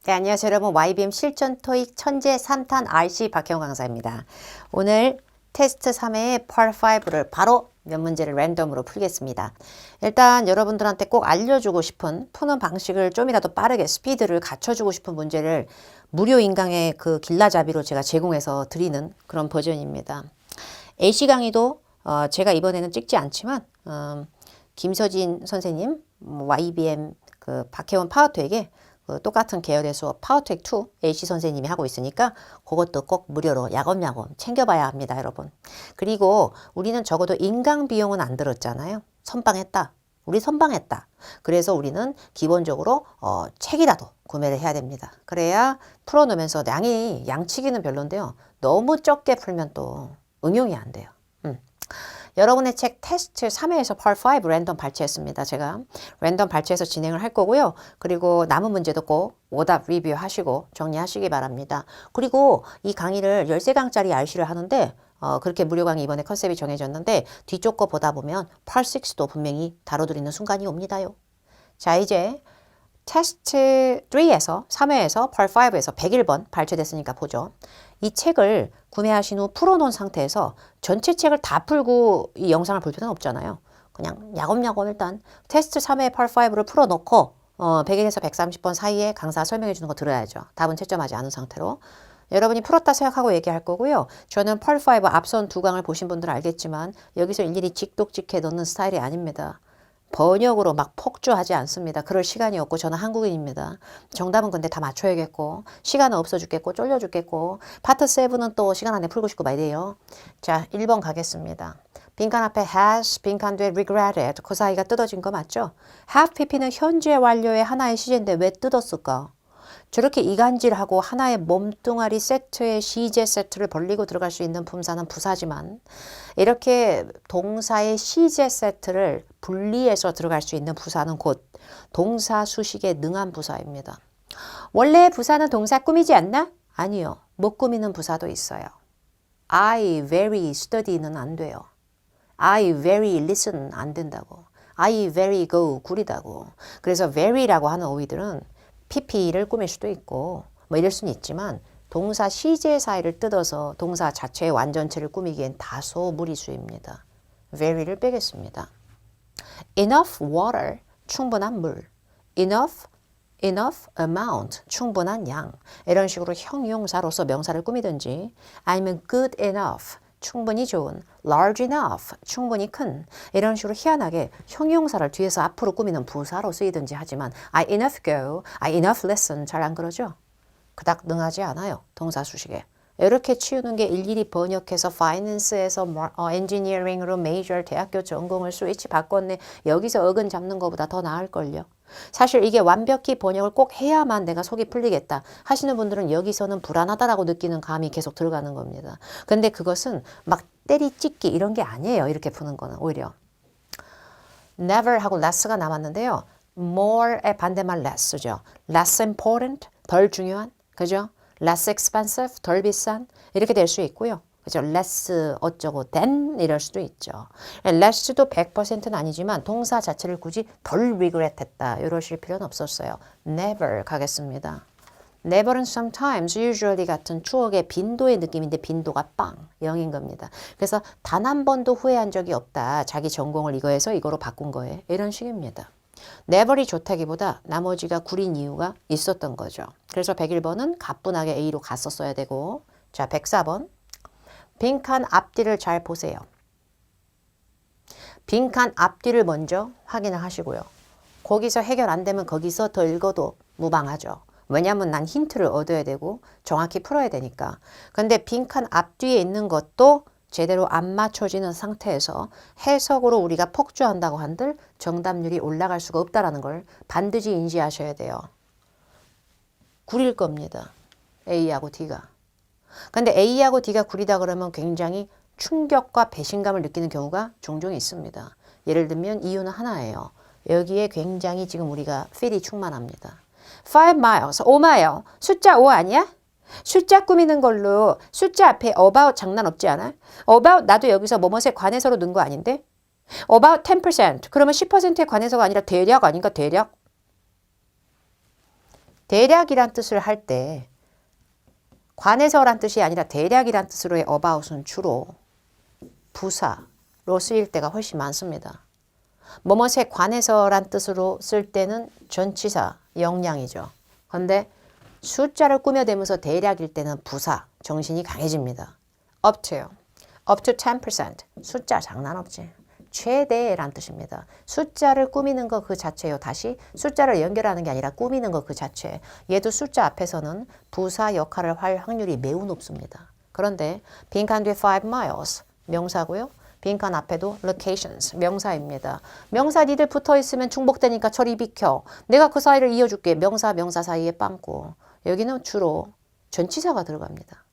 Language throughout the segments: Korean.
네, 안녕하세요 여러분. YBM 실전 토익 천재 3탄 RC 박혜영 강사입니다. 오늘 테스트 3회의 Part5를 바로 몇 문제를 랜덤으로 풀겠습니다. 일단 여러분들한테 꼭 알려주고 싶은 푸는 방식을 좀이라도 빠르게 스피드를 갖춰주고 싶은 문제를 무료 인강의 그 길라잡이로 제가 제공해서 드리는 그런 버전입니다. AC 강의도 제가 이번에는 찍지 않지만 김서진 선생님 YBM 그 박혜원 파워토익에 그 똑같은 계열의 수업 파워텍 2 AC 선생님이 하고 있으니까 그것도 꼭 무료로 야금야금 챙겨봐야 합니다, 여러분. 그리고 우리는 적어도 인강 비용은 안 들었잖아요. 선방했다. 우리 선방했다. 그래서 우리는 기본적으로 책이라도 구매를 해야 됩니다. 그래야 풀어놓으면서 양치기는 별론데요. 너무 적게 풀면 또 응용이 안 돼요. 여러분의 책 테스트 3회에서 Part 5 랜덤 발췌했습니다. 제가 랜덤 발췌해서 진행을 할 거고요. 그리고 남은 문제도 꼭 오답 리뷰하시고 정리하시기 바랍니다. 그리고 이 강의를 13강짜리 RC를 하는데 그렇게 무료 강의 이번에 컨셉이 정해졌는데 뒤쪽 거 보다 보면 Part 6도 분명히 다뤄드리는 순간이 옵니다요. 자, 이제 테스트 3에서 3회에서 Part 5에서 101번 발췌됐으니까 보죠. 이 책을 구매하신 후 풀어놓은 상태에서 전체 책을 다 풀고 이 영상을 볼 필요는 없잖아요. 그냥 야금야금 일단 테스트 3회 Part 5를 풀어놓고 100에서 130번 사이에 강사가 설명해 주는 거 들어야죠. 답은 채점하지 않은 상태로. 여러분이 풀었다 생각하고 얘기할 거고요. 저는 Part 5 앞선 두 강을 보신 분들은 알겠지만 여기서 일일이 직독직해 넣는 스타일이 아닙니다. 번역으로 막 폭주하지 않습니다. 그럴 시간이 없고 저는 한국인입니다. 정답은 근데 다 맞춰야겠고 시간은 없어 죽겠고 쫄려 죽겠고 파트 7은 또 시간 안에 풀고 싶고 말이에요. 자, 1번 가겠습니다. 빈칸 앞에 has, 빈칸 뒤에 regretted 그 사이가 뜯어진 거 맞죠? have pp는 현재 완료의 하나의 시제인데 왜 뜯었을까? 저렇게 이간질하고 하나의 몸뚱아리 세트의 시제 세트를 벌리고 들어갈 수 있는 품사는 부사지만 이렇게 동사의 시제 세트를 분리해서 들어갈 수 있는 부사는 곧 동사 수식에 능한 부사입니다. 원래 부사는 동사 꾸미지 않나? 아니요. 못 꾸미는 부사도 있어요. I very study는 안 돼요. I very listen 안 된다고. I very go 구리다고. 그래서 very라고 하는 어휘들은 PP를 꾸밀 수도 있고 뭐 이럴 수는 있지만 동사 시제 사이를 뜯어서 동사 자체의 완전체를 꾸미기엔 다소 무리수입니다. very를 빼겠습니다. enough water, 충분한 물. enough amount, 충분한 양. 이런 식으로 형용사로서 명사를 꾸미든지 아니면 good enough, 충분히 좋은, large enough, 충분히 큰 이런 식으로 희한하게 형용사를 뒤에서 앞으로 꾸미는 부사로 쓰이든지 하지만 I enough go, I enough listen 잘 안 그러죠? 그닥 능하지 않아요. 동사 수식에. 이렇게 치우는 게 일일이 번역해서 파이낸스에서 엔지니어링으로 메이저 대학교 전공을 스위치 바꿨네. 여기서 어근 잡는 것보다 더 나을걸요. 사실 이게 완벽히 번역을 꼭 해야만 내가 속이 풀리겠다 하시는 분들은 여기서는 불안하다라고 느끼는 감이 계속 들어가는 겁니다. 근데 그것은 막 때리찍기 이런 게 아니에요. 이렇게 푸는 거는 오히려. never 하고 less가 남았는데요. more의 반대말 less죠. less important, 덜 중요한, 그죠? less expensive, 덜 비싼 이렇게 될 수 있고요. 그죠? less 어쩌고 than 이럴 수도 있죠. less도 100%는 아니지만 동사 자체를 굳이 덜 regret했다 이러실 필요는 없었어요. never 가겠습니다. never은 sometimes, usually 같은 추억의 빈도의 느낌인데 빈도가 빵, 0인 겁니다. 그래서 단 한 번도 후회한 적이 없다. 자기 전공을 이거에서 이거로 바꾼 거예요. 이런 식입니다. never이 좋다기보다 나머지가 구린 이유가 있었던 거죠. 그래서 101번은 가뿐하게 A로 갔었어야 되고 자 104번 빈칸 앞뒤를 잘 보세요. 빈칸 앞뒤를 먼저 확인을 하시고요. 거기서 해결 안 되면 거기서 더 읽어도 무방하죠. 왜냐하면 난 힌트를 얻어야 되고 정확히 풀어야 되니까. 근데 빈칸 앞뒤에 있는 것도 제대로 안 맞춰지는 상태에서 해석으로 우리가 폭주한다고 한들 정답률이 올라갈 수가 없다는 걸 반드시 인지하셔야 돼요. 구릴 겁니다. A하고 D가. 근데 A하고 D가 구리다 그러면 굉장히 충격과 배신감을 느끼는 경우가 종종 있습니다. 예를 들면 이유는 하나예요. 여기에 굉장히 지금 우리가 필이 충만합니다. 5 miles, 5마일. 숫자 5 아니야? 숫자 꾸미는 걸로 숫자 앞에 about 장난 없지 않아? about 나도 여기서 뭐뭐에 관해서로 넣은 거 아닌데? about 10% 그러면 10%에 관해서가 아니라 대략 아닌가 대략? 대략이란 뜻을 할 때 관해서란 뜻이 아니라 대략이란 뜻으로의 about은 주로 부사로 쓰일 때가 훨씬 많습니다. 뭐뭇에 관해서란 뜻으로 쓸 때는 전치사, 영량이죠. 그런데 숫자를 꾸며대면서 대략일 때는 부사, 정신이 강해집니다. up to 10%. 숫자 장난 없지. 최대란 뜻입니다. 숫자를 꾸미는 거 그 자체요. 다시 숫자를 연결하는 게 아니라 꾸미는 거 그 자체. 얘도 숫자 앞에서는 부사 역할을 할 확률이 매우 높습니다. 그런데 빈칸 뒤에 5 miles 명사고요. 빈칸 앞에도 locations 명사입니다. 명사 니들 붙어 있으면 중복되니까 저리 비켜. 내가 그 사이를 이어줄게. 명사 사이에 빵꾸. 여기는 주로 전치사가 들어갑니다.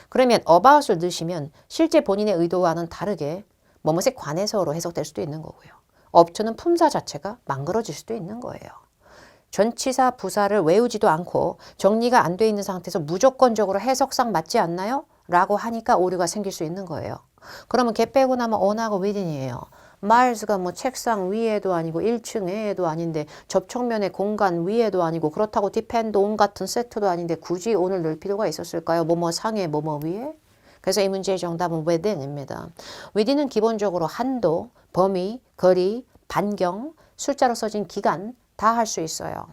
그러면 about을 넣으시면 실제 본인의 의도와는 다르게 뭐뭇에 관해서로 해석될 수도 있는 거고요. up to는 품사 자체가 망그러질 수도 있는 거예요. 전치사 부사를 외우지도 않고 정리가 안 돼 있는 상태에서 무조건적으로 해석상 맞지 않나요? 라고 하니까 오류가 생길 수 있는 거예요. 그러면 걔 빼고 나면 on하고 within이에요. miles가 뭐 책상 위에도 아니고 1층에도 아닌데 접촉면의 공간 위에도 아니고 그렇다고 depend on 같은 세트도 아닌데 굳이 on을 넣을 필요가 있었을까요? 뭐뭐 상에 뭐뭐 위에? 그래서 이 문제의 정답은 within입니다. within은 기본적으로 한도, 범위, 거리, 반경, 숫자로 써진 기간 다 할 수 있어요.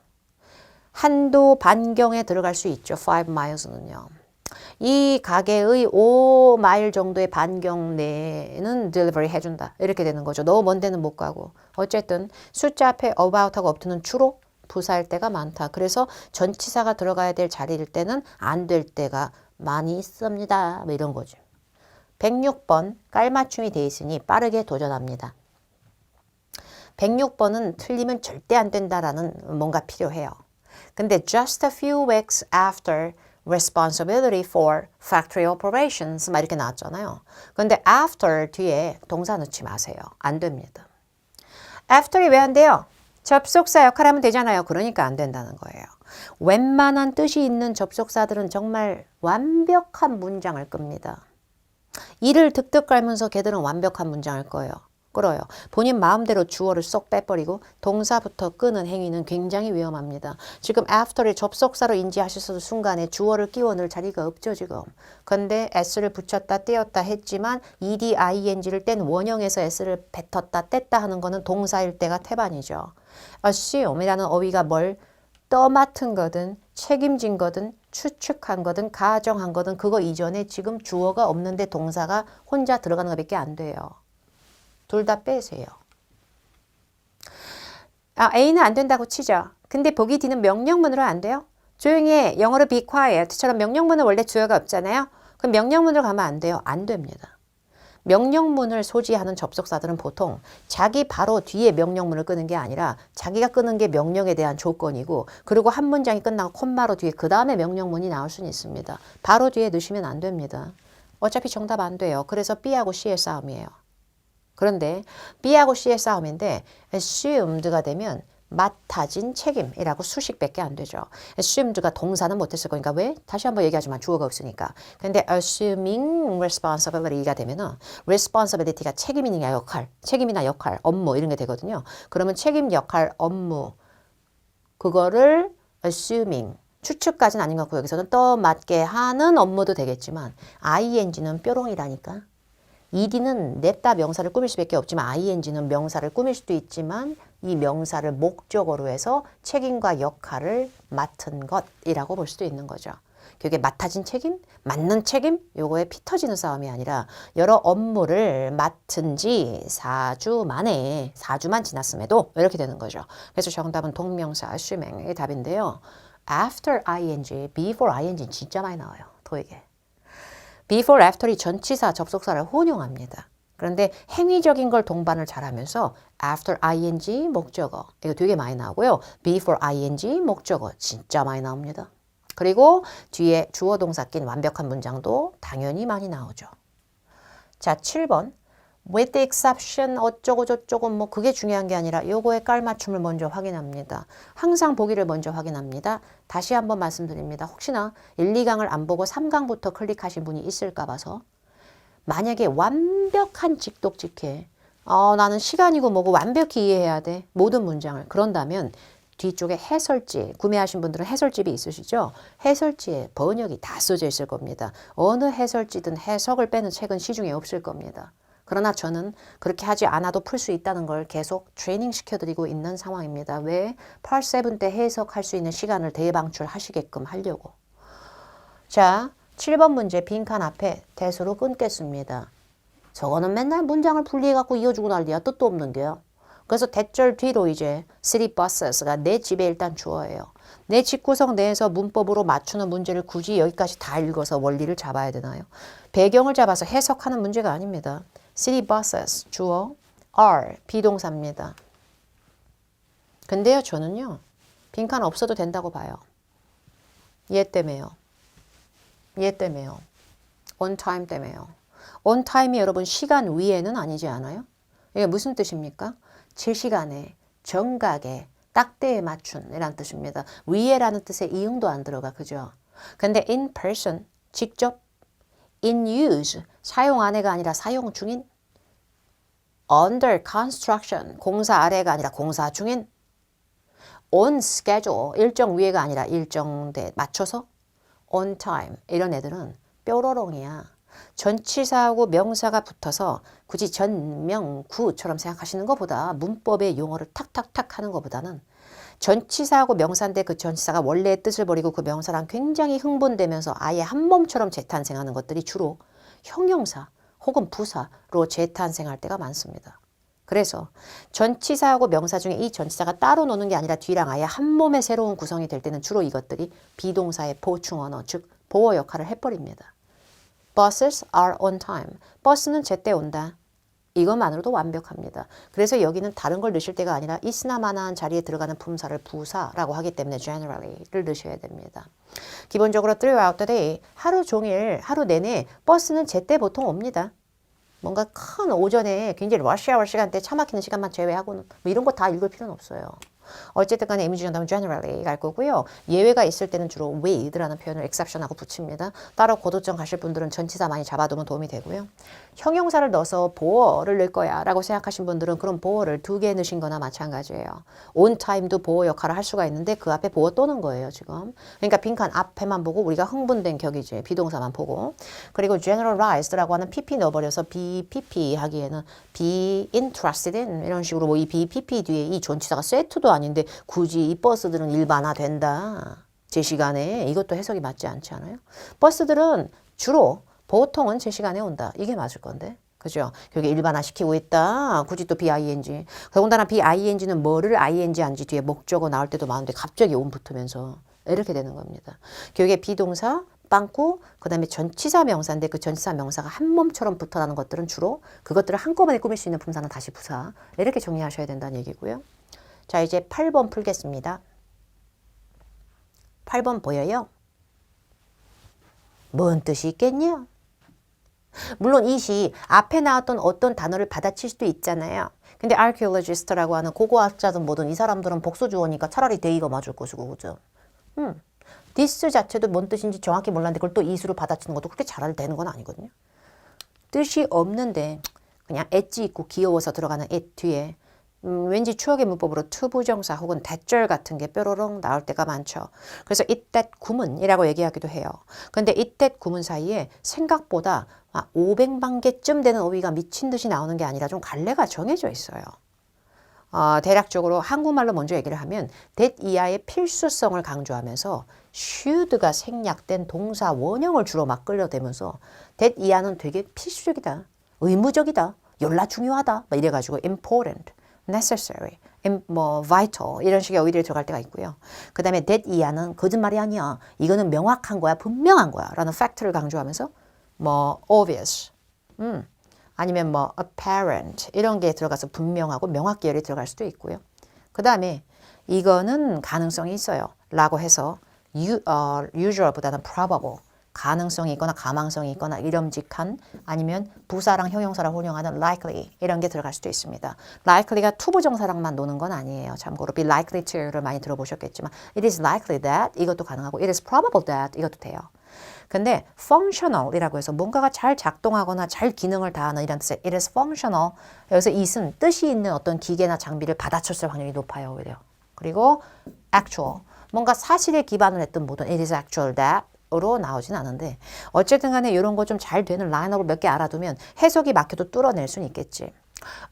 한도 반경에 들어갈 수 있죠. 5 miles는요. 이 가게의 5마일 정도의 반경 내에는 delivery 해준다. 이렇게 되는 거죠. 너무 먼 데는 못 가고. 어쨌든 숫자 앞에 about하고 upto는 주로 부사일 때가 많다. 그래서 전치사가 들어가야 될 자리일 때는 안 될 때가 많이 있습니다. 뭐 이런 거죠. 106번 깔맞춤이 돼 있으니 빠르게 도전합니다. 106번은 틀리면 절대 안 된다라는 뭔가 필요해요. 근데 just a few weeks after responsibility for factory operations 막 이렇게 나왔잖아요. 근데 after 뒤에 동사 넣지 마세요. 안 됩니다. after이 왜 안 돼요? 접속사 역할 하면 되잖아요. 그러니까 안 된다는 거예요. 웬만한 뜻이 있는 접속사들은 정말 완벽한 문장을 끕니다. 이를 득득 깔면서 걔들은 완벽한 문장을 끌어요. 본인 마음대로 주어를 쏙 빼버리고 동사부터 끄는 행위는 굉장히 위험합니다. 지금 after를 접속사로 인지하셨을 순간에 주어를 끼워 넣을 자리가 없죠 지금. 근데 s를 붙였다 떼었다 했지만 ed, ing를 뗀 원형에서 s를 뱉었다 뗐다 하는 거는 동사일 때가 태반이죠. assume이라는 어휘가 뭘 떠맡은 거든 책임진 거든 추측한 거든 가정한 거든 그거 이전에 지금 주어가 없는데 동사가 혼자 들어가는 것밖에 안 돼요. 둘 다 빼세요. A는 안 된다고 치죠. 근데 보기 D는 명령문으로 안 돼요? 조용히 해. 영어로 be quiet처럼 명령문은 원래 주어가 없잖아요. 그럼 명령문으로 가면 안 돼요. 안 됩니다. 명령문을 소지하는 접속사들은 보통 자기 바로 뒤에 명령문을 끄는 게 아니라 자기가 끄는 게 명령에 대한 조건이고 그리고 한 문장이 끝나고 콤마로 뒤에 그 다음에 명령문이 나올 수는 있습니다. 바로 뒤에 넣으시면 안 됩니다. 어차피 정답 안 돼요. 그래서 B하고 C의 싸움이에요. 그런데 B하고 C의 싸움인데 assumed가 되면 맡아진 책임이라고 수식밖에 안 되죠. assumed가 동사는 못했을 거니까 왜? 다시 한번 얘기하지만 주어가 없으니까. 근데 assuming responsibility가 되면은 responsibility가 책임이나 역할, 업무 이런 게 되거든요. 그러면 책임, 역할, 업무 그거를 assuming 추측까지는 아닌 것 같고 여기서는 떠맡게 하는 업무도 되겠지만 ing는 뾰롱이라니까. ed는 냅다 명사를 꾸밀 수밖에 없지만 ing는 명사를 꾸밀 수도 있지만 이 명사를 목적어로 해서 책임과 역할을 맡은 것이라고 볼 수도 있는 거죠. 그게 맡아진 책임, 맡는 책임 요거에 피 터지는 싸움이 아니라 여러 업무를 맡은 지 4주만 지났음에도 이렇게 되는 거죠. 그래서 정답은 동명사 assuming의 답인데요. after ing, before ing는 진짜 많이 나와요. 토익에. before, after이 전치사, 접속사를 혼용합니다. 그런데 행위적인 걸 동반을 잘하면서 after ing 목적어 이거 되게 많이 나오고요. before ing 목적어 진짜 많이 나옵니다. 그리고 뒤에 주어 동사 낀 완벽한 문장도 당연히 많이 나오죠. 자, 7번 with the exception 어쩌고 저쩌고 뭐 그게 중요한 게 아니라 요거의 깔맞춤을 먼저 확인합니다. 항상 보기를 먼저 확인합니다. 다시 한번 말씀드립니다. 혹시나 1, 2강을 안 보고 3강부터 클릭하신 분이 있을까 봐서 만약에 완벽한 직독직해 나는 시간이고 뭐고 완벽히 이해해야 돼 모든 문장을 그런다면 뒤쪽에 해설지, 구매하신 분들은 해설집이 있으시죠? 해설지에 번역이 다 써져 있을 겁니다. 어느 해설지든 해석을 빼는 책은 시중에 없을 겁니다. 그러나 저는 그렇게 하지 않아도 풀 수 있다는 걸 계속 트레이닝 시켜드리고 있는 상황입니다. 왜? Part 7 때 해석할 수 있는 시간을 대방출하시게끔 하려고. 자, 7번 문제 빈칸 앞에 대수로 끊겠습니다. 저거는 맨날 문장을 분리해갖고 이어주고 난리야. 뜻도 없는 게요. 그래서 대절 뒤로 이제 city busses가 내 집에 일단 주어예요. 내 집 구성 내에서 문법으로 맞추는 문제를 굳이 여기까지 다 읽어서 원리를 잡아야 되나요? 배경을 잡아서 해석하는 문제가 아닙니다. city buses 주어, are 비동사입니다. 근데요 저는요 빈칸 없어도 된다고 봐요. 얘 때문에요. 얘 때문에요. on time 때문에요. on time이 여러분 시간 위에는 아니지 않아요? 이게 무슨 뜻입니까? 실시간에, 정각에, 딱때에 맞춘 이란 뜻입니다. 위에라는 뜻에 이응도 안 들어가, 그죠? 근데 in person, 직접, in use, 사용 안에가 아니라 사용 중인, under construction, 공사 아래가 아니라 공사 중인, on schedule, 일정 위에가 아니라 일정대 맞춰서, on time, 이런 애들은 뾰로롱이야. 전치사하고 명사가 붙어서 굳이 전, 명, 구처럼 생각하시는 것보다 문법의 용어를 탁탁탁 하는 것보다는 전치사하고 명사인데 그 전치사가 원래의 뜻을 버리고 그 명사랑 굉장히 흥분되면서 아예 한 몸처럼 재탄생하는 것들이 주로 형용사 혹은 부사로 재탄생할 때가 많습니다. 그래서 전치사하고 명사 중에 이 전치사가 따로 노는 게 아니라 뒤랑 아예 한 몸의 새로운 구성이 될 때는 주로 이것들이 비동사의 보충 언어, 즉 보어 역할을 해버립니다. Buses are on time. 버스는 제때 온다. 이것만으로도 완벽합니다. 그래서 여기는 다른 걸 넣으실 때가 아니라 있으나마나한 자리에 들어가는 품사를 부사라고 하기 때문에 generally를 넣으셔야 됩니다. 기본적으로 throughout the day, 하루 종일, 하루 내내 버스는 제때 보통 옵니다. 뭔가 큰 오전에 굉장히 러시아워 시간대 차 막히는 시간만 제외하고는 뭐 이런 거 다 읽을 필요는 없어요. 어쨌든 간에 이미지 정답은 generally 갈 거고요. 예외가 있을 때는 주로 with라는 표현을 exception하고 붙입니다. 따로 고도점 가실 분들은 전치사 많이 잡아두면 도움이 되고요. 형용사를 넣어서 보어를 넣을 거야 라고 생각하신 분들은 그럼 보어를 2개 넣으신 거나 마찬가지예요. on time도 보어 역할을 할 수가 있는데 그 앞에 보어 또 넣은 거예요 지금. 그러니까 빈칸 앞에만 보고 우리가 흥분된 격이지 비동사만 보고. 그리고 generalized라고 하는 pp 넣어버려서 BPP 하기에는 be interested in 이런 식으로 뭐 이 BPP 뒤에 이 전치사가 세트도 아닌데 굳이 이 버스들은 일반화된다. 제 시간에 이것도 해석이 맞지 않지 않아요? 버스들은 주로 보통은 제 시간에 온다. 이게 맞을 건데. 그죠? 그게 일반화시키고 있다. 굳이 또 BING. 더군다나 BING는 뭐를 ING 한지 뒤에 목적어 나올 때도 많은데 갑자기 온 붙으면서 이렇게 되는 겁니다. 교육의 비동사, 빵꾸, 그 다음에 전치사 명사인데 그 전치사 명사가 한 몸처럼 붙어나는 것들은 주로 그것들을 한꺼번에 꾸밀 수 있는 품사는 다시 부사. 이렇게 정리하셔야 된다는 얘기고요. 자, 이제 8번 풀겠습니다. 8번 보여요? 뭔 뜻이 있겠냐? 물론 이 시 앞에 나왔던 어떤 단어를 받아칠 수도 있잖아요. 근데 archaeologist라고 하는 고고학자든 뭐든 이 사람들은 복수주어니까 차라리 they가 맞을 것이고, 그죠? this 자체도 뭔 뜻인지 정확히 몰랐는데 그걸 또 이수로 받아치는 것도 그렇게 잘 되는 건 아니거든요. 뜻이 없는데 그냥 엣지 있고 귀여워서 들어가는 it 뒤에 왠지 추억의 문법으로 투부정사 혹은 대절 같은 게 뾰로롱 나올 때가 많죠. 그래서 it that 구문이라고 얘기하기도 해요. 근데 it that 구문 사이에 생각보다 500만 개쯤 되는 어휘가 미친 듯이 나오는 게 아니라 좀 갈래가 정해져 있어요. 대략적으로 한국말로 먼저 얘기를 하면 that 이하의 필수성을 강조하면서 should가 생략된 동사 원형을 주로 막 끌려대면서 that 이하는 되게 필수적이다, 의무적이다, 열나 중요하다 막 이래가지고 important, necessary, vital 이런 식의 어휘들이 들어갈 때가 있고요. 그 다음에 that 이하는 거짓말이 아니야, 이거는 명확한 거야, 분명한 거야 라는 팩트를 강조하면서 obvious, 아니면 apparent 이런 게 들어가서 분명하고 명확 계열이 들어갈 수도 있고요. 그 다음에 이거는 가능성이 있어요 라고 해서 usual보다는 probable, 가능성이 있거나 가망성이 있거나 이름직한, 아니면 부사랑 형용사랑 혼용하는 likely 이런 게 들어갈 수도 있습니다. likely가 투부정사랑만 노는 건 아니에요. 참고로 be likely to를 많이 들어보셨겠지만 it is likely that 이것도 가능하고 it is probable that 이것도 돼요. 근데 functional이라고 해서 뭔가가 잘 작동하거나 잘 기능을 다하는 이런 뜻의 it is functional, 여기서 it은 뜻이 있는 어떤 기계나 장비를 받아쳤을 확률이 높아요. 오히려. 그리고 actual. 뭔가 사실에 기반을 했던 모든 it is actual that 으로 나오진 않은데 어쨌든 간에 이런 거 좀 잘 되는 라인업을 몇 개 알아두면 해석이 막혀도 뚫어낼 수는 있겠지.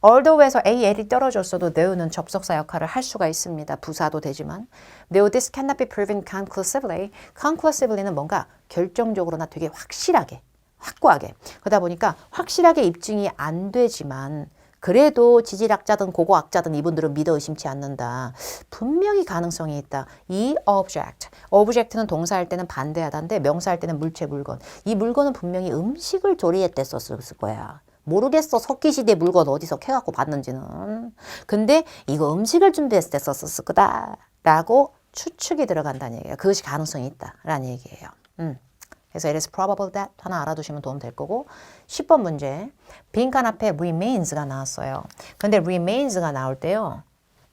Although에서 AL이 떨어졌어도 though는 접속사 역할을 할 수가 있습니다. 부사도 되지만 though this cannot be proven conclusively. conclusively는 뭔가 결정적으로나 되게 확실하게, 확고하게. 그러다 보니까 확실하게 입증이 안 되지만 그래도 지질학자든 고고학자든 이분들은 믿어 의심치 않는다. 분명히 가능성이 있다. 이 object. object는 동사할 때는 반대하다인데 명사할 때는 물체, 물건. 이 물건은 분명히 음식을 조리할 때 썼을 거야. 모르겠어. 석기시대 물건 어디서 캐갖고 봤는지는. 근데 이거 음식을 준비했을 때 썼을 거다. 라고 추측이 들어간다는 얘기예요. 그것이 가능성이 있다라는 얘기예요. 그래서 it is probable that 하나 알아두시면 도움 될 거고 10번 문제 빈칸 앞에 remains가 나왔어요. 근데 remains가 나올 때요.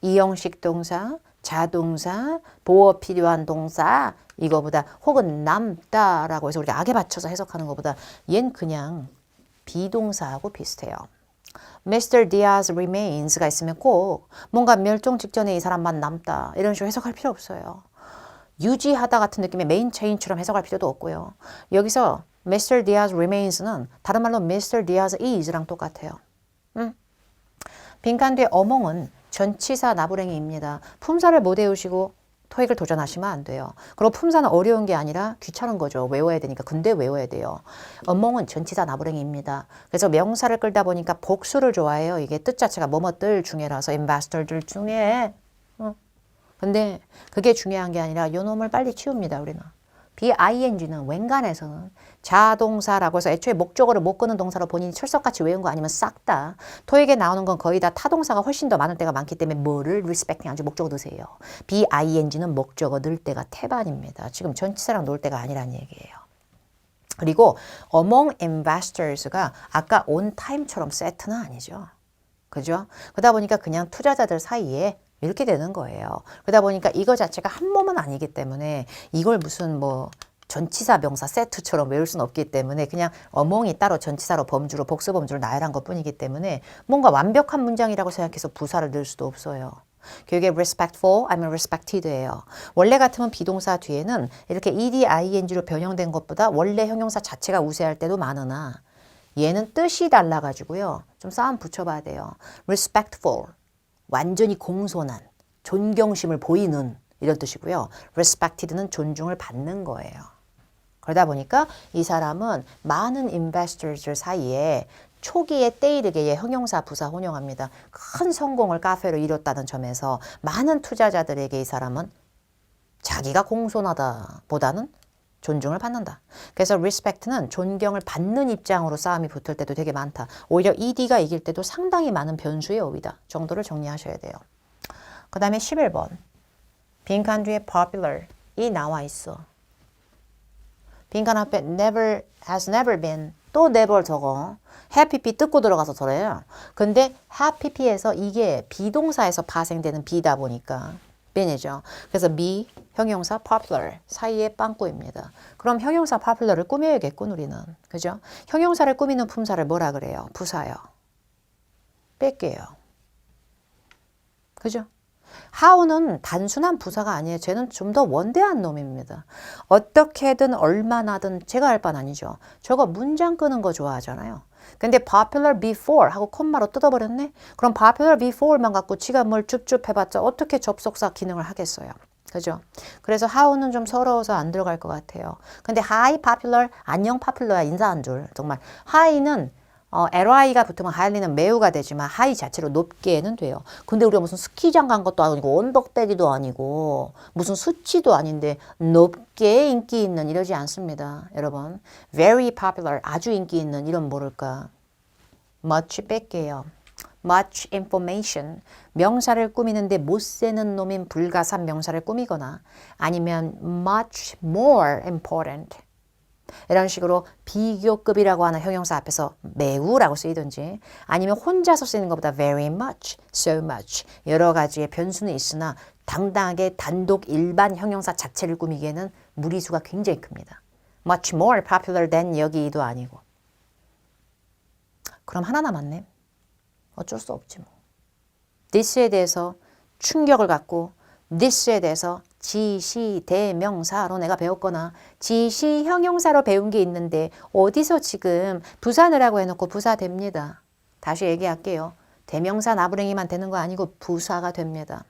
이형식 동사, 자동사, 보어 필요한 동사 이거보다 혹은 남다라고 해서 우리가 악에 받쳐서 해석하는 것보다 얜 그냥 비동사하고 비슷해요. Mr. Diaz remains가 있으면 꼭 뭔가 멸종 직전에 이 사람만 남다 이런 식으로 해석할 필요 없어요. 유지하다 같은 느낌의 메인 체인처럼 해석할 필요도 없고요. 여기서 Mr. Diaz remains는 다른 말로 Mr. Diaz is랑 똑같아요. 빈칸 뒤에 among은 전치사 나부랭이입니다. 품사를 못 외우시고 토익을 도전하시면 안 돼요. 그리고 품사는 어려운 게 아니라 귀찮은 거죠. 외워야 되니까. 근데 외워야 돼요. among은 전치사 나부랭이입니다. 그래서 명사를 끌다 보니까 복수를 좋아해요. 이게 뜻 자체가 뭐뭐들 중에라서 investor들 중에 근데 그게 중요한 게 아니라 요 놈을 빨리 치웁니다. 우리는. BING는 웬간해서는 자동사라고 해서 애초에 목적어를 못 끄는 동사로 본인이 철석같이 외운 거 아니면 싹 다. 토익에 나오는 건 거의 다 타동사가 훨씬 더 많을 때가 많기 때문에 뭐를 respecting 하는지 목적어 넣으세요. BING는 목적어 넣을 때가 태반입니다. 지금 전치사랑 놓을 때가 아니라는 얘기예요. 그리고 among investors가 아까 on time처럼 세트는 아니죠. 그죠? 그러다 보니까 그냥 투자자들 사이에 이렇게 되는 거예요. 그러다 보니까 이거 자체가 한 몸은 아니기 때문에 이걸 무슨 뭐 전치사 명사 세트처럼 외울 수는 없기 때문에 그냥 among이 따로 전치사로 범주로 복수 범주를 나열한 것뿐이기 때문에 뭔가 완벽한 문장이라고 생각해서 부사를 넣을 수도 없어요. 교육에 respectful 아니면 respected예요. 원래 같으면 비동사 뒤에는 이렇게 ed, ing로 변형된 것보다 원래 형용사 자체가 우세할 때도 많으나 얘는 뜻이 달라가지고요. 좀 싸움 붙여봐야 돼요. respectful 완전히 공손한, 존경심을 보이는 이런 뜻이고요. respected는 존중을 받는 거예요. 그러다 보니까 이 사람은 많은 investors 사이에 초기에 때이르게 형용사 부사 혼용합니다. 큰 성공을 카페로 이뤘다는 점에서 많은 투자자들에게 이 사람은 자기가 공손하다 보다는 존중을 받는다. 그래서 respect는 존경을 받는 입장으로 싸움이 붙을 때도 되게 많다. 오히려 ed가 이길 때도 상당히 많은 변수의 어휘다 정도를 정리하셔야 돼요. 그 다음에 11번 빈칸 뒤에 popular이 나와 있어. 빈칸 앞에 never, has never been 또 never 적어. happy p 뜯고 들어가서 저래요. 근데 happy p에서 이게 비동사에서 파생되는 비다 보니까 been이죠. 그래서 be, 형용사 popular 사이에 빵꾸입니다. 그럼 형용사 popular를 꾸며야겠군 우리는. 그죠? 형용사를 꾸미는 품사를 뭐라 그래요? 부사요. 뺄게요. 그죠? how는 단순한 부사가 아니에요. 쟤는 좀 더 원대한 놈입니다. 어떻게든 얼마나든 제가 할 바는 아니죠. 저거 문장 끄는 거 좋아하잖아요. 근데 popular before 하고 콤마로 뜯어버렸네? 그럼 popular before만 갖고 지가 뭘 줍줍 해봤자 어떻게 접속사 기능을 하겠어요. 그죠? 그래서 how는 좀 서러워서 안 들어갈 것 같아요. 근데 hi popular, 안녕 popular야 인사한 줄. 정말 high는 LI가 붙으면 highly는 매우가 되지만 high 자체로 높게는 돼요. 근데 우리가 무슨 스키장 간 것도 아니고 언덕배기도 아니고 무슨 수치도 아닌데 높게 인기 있는 이러지 않습니다. 여러분 very popular 아주 인기 있는 이런 뭐랄까 much 뺄게요. much information 명사를 꾸미는데 못 세는 놈인 불가산 명사를 꾸미거나 아니면 much more important 이런 식으로 비교급이라고 하는 형용사 앞에서 매우라고 쓰이든지 아니면 혼자서 쓰이는 것보다 very much, so much 여러 가지의 변수는 있으나 당당하게 단독 일반 형용사 자체를 꾸미기에는 무리수가 굉장히 큽니다. much more popular than 여기도 아니고 그럼 하나 남았네. 어쩔 수 없지 뭐. this에 대해서 충격을 갖고 this에 대해서 지시대명사로 내가 배웠거나 지시 형용사로 배운 게 있는데 어디서 지금 부사느라고 해놓고 부사됩니다. 다시 얘기할게요. 대명사 나부랭이만 되는 거 아니고 부사가 됩니다.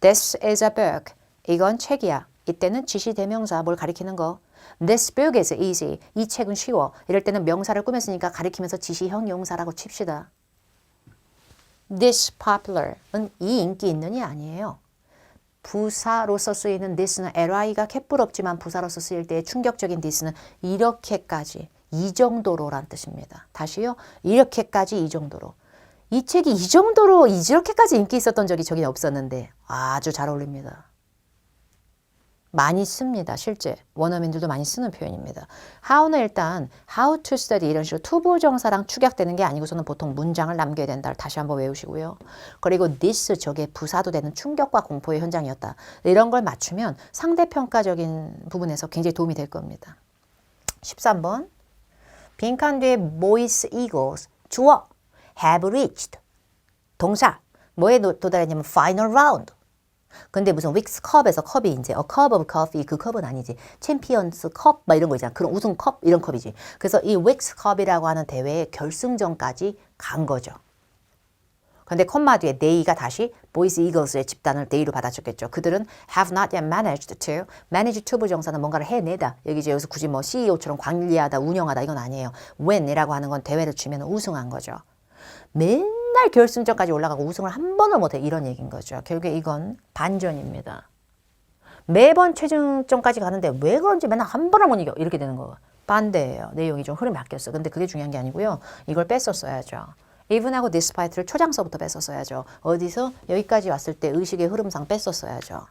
This is a book. 이건 책이야. 이때는 지시대명사 뭘 가리키는 거. This book is easy. 이 책은 쉬워. 이럴 때는 명사를 꾸몄으니까 가리키면서 지시형용사라고 칩시다. This popular은 이 인기 있는이 아니에요. 부사로서 쓰이는 this는 ly가 캣부럽지만 부사로서 쓰일 때의 충격적인 this는 이렇게까지, 이 정도로란 뜻입니다. 다시요. 이렇게까지, 이 정도로. 이 책이 이 정도로 이렇게까지 인기 있었던 적이 저기 없었는데 아주 잘 어울립니다. 많이 씁니다. 실제 원어민들도 많이 쓰는 표현입니다. how는 일단 how to study 이런 식으로 투부정사랑 축약되는 게 아니고서는 보통 문장을 남겨야 된다를 다시 한번 외우시고요. 그리고 this 저게 부사도 되는 충격과 공포의 현장이었다. 이런 걸 맞추면 상대평가적인 부분에서 굉장히 도움이 될 겁니다. 13번 빈칸 뒤에 boys eagles 주어 have reached 동사 뭐에 도달했냐면 final round. 근데 무슨 윅스컵에서 컵이 이제 a cup of coffee 그 컵은 아니지. 챔피언스 컵 막 이런 거 있잖아. 그런 우승 컵 이런 컵이지. 그래서 이 윅스컵이라고 하는 대회의 결승전까지 간 거죠. 근데 콤마 뒤에 they가 다시 보이스 이글스의 집단을 they로 받아줬겠죠. 그들은 have not yet managed to. manage to 부정사는 뭔가를 해내다. 여기 이제 여기서 굳이 뭐 CEO처럼 관리하다, 운영하다 이건 아니에요. when이라고 하는 건 대회를 치면 우승한 거죠. 맨날 결승전까지 올라가고 우승을 한 번을 못해 이런 얘기인 거죠. 결국에 이건 반전입니다. 매번 최종전까지 가는데 왜 그런지 맨날 한 번을 못 이겨 이렇게 되는 거 반대예요. 내용이 좀 흐름이 바뀌었어. 근데 그게 중요한 게 아니고요. 이걸 뺐었어야죠. even하고 despite를 초장서부터 뺐었어야죠. 어디서? 여기까지 왔을 때 의식의 흐름상 뺐었어야죠.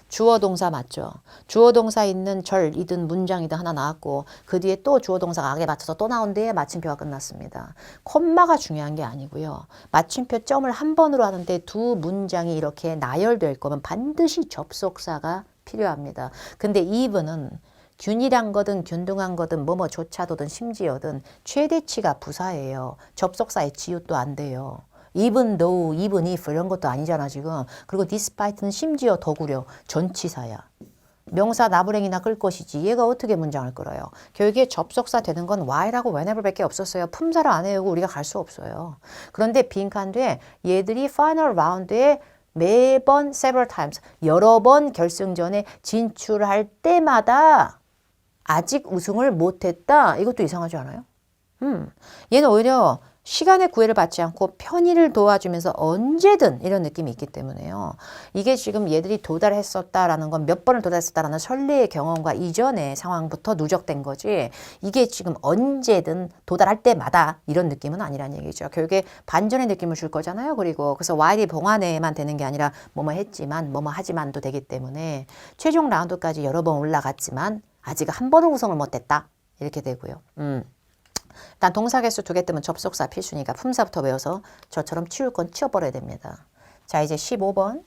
주어 동사 맞죠? 주어 동사 있는 절이든 문장이든 하나 나왔고 그 뒤에 또 주어 동사가 악에 맞춰서 또 나온 뒤에 마침표가 끝났습니다. 콤마가 중요한 게 아니고요. 마침표 점을 한 번으로 하는데 두 문장이 이렇게 나열될 거면 반드시 접속사가 필요합니다. 근데 even은 균일한 거든 균등한 거든 뭐뭐조차도든 심지어든 최대치가 부사예요. 접속사의 지읒도 안 돼요. even though, even if 이런 것도 아니잖아 지금. 그리고 despite는 심지어 더 구려. 전치사야. 명사 나부랭이나 끌 것이지 얘가 어떻게 문장을 끌어요. 결국에 접속사 되는 건 why라고 whenever 밖에 없었어요. 품사를 안 외우고 우리가 갈 수 없어요. 그런데 빈칸 뒤에 얘들이 final round에 매번 several times 여러 번 결승전에 진출할 때마다 아직 우승을 못했다. 이것도 이상하지 않아요? 얘는 오히려 시간의 구애를 받지 않고 편의를 도와주면서 언제든 이런 느낌이 있기 때문에요. 이게 지금 얘들이 도달했었다라는 건 몇 번을 도달했었다라는 설레의 경험과 이전의 상황부터 누적된 거지 이게 지금 언제든 도달할 때마다 이런 느낌은 아니란 얘기죠. 결국에 반전의 느낌을 줄 거잖아요. 그래서 while이 봉안에만 되는 게 아니라 뭐뭐 했지만 뭐뭐 하지만도 되기 때문에 최종 라운드까지 여러 번 올라갔지만 아직 한 번은 우승을 못했다. 이렇게 되고요. 일단 동사 개수 2개 뜨면 접속사 필수니까 품사부터 외워서 저처럼 치울 건 치워버려야 됩니다. 자 이제 15번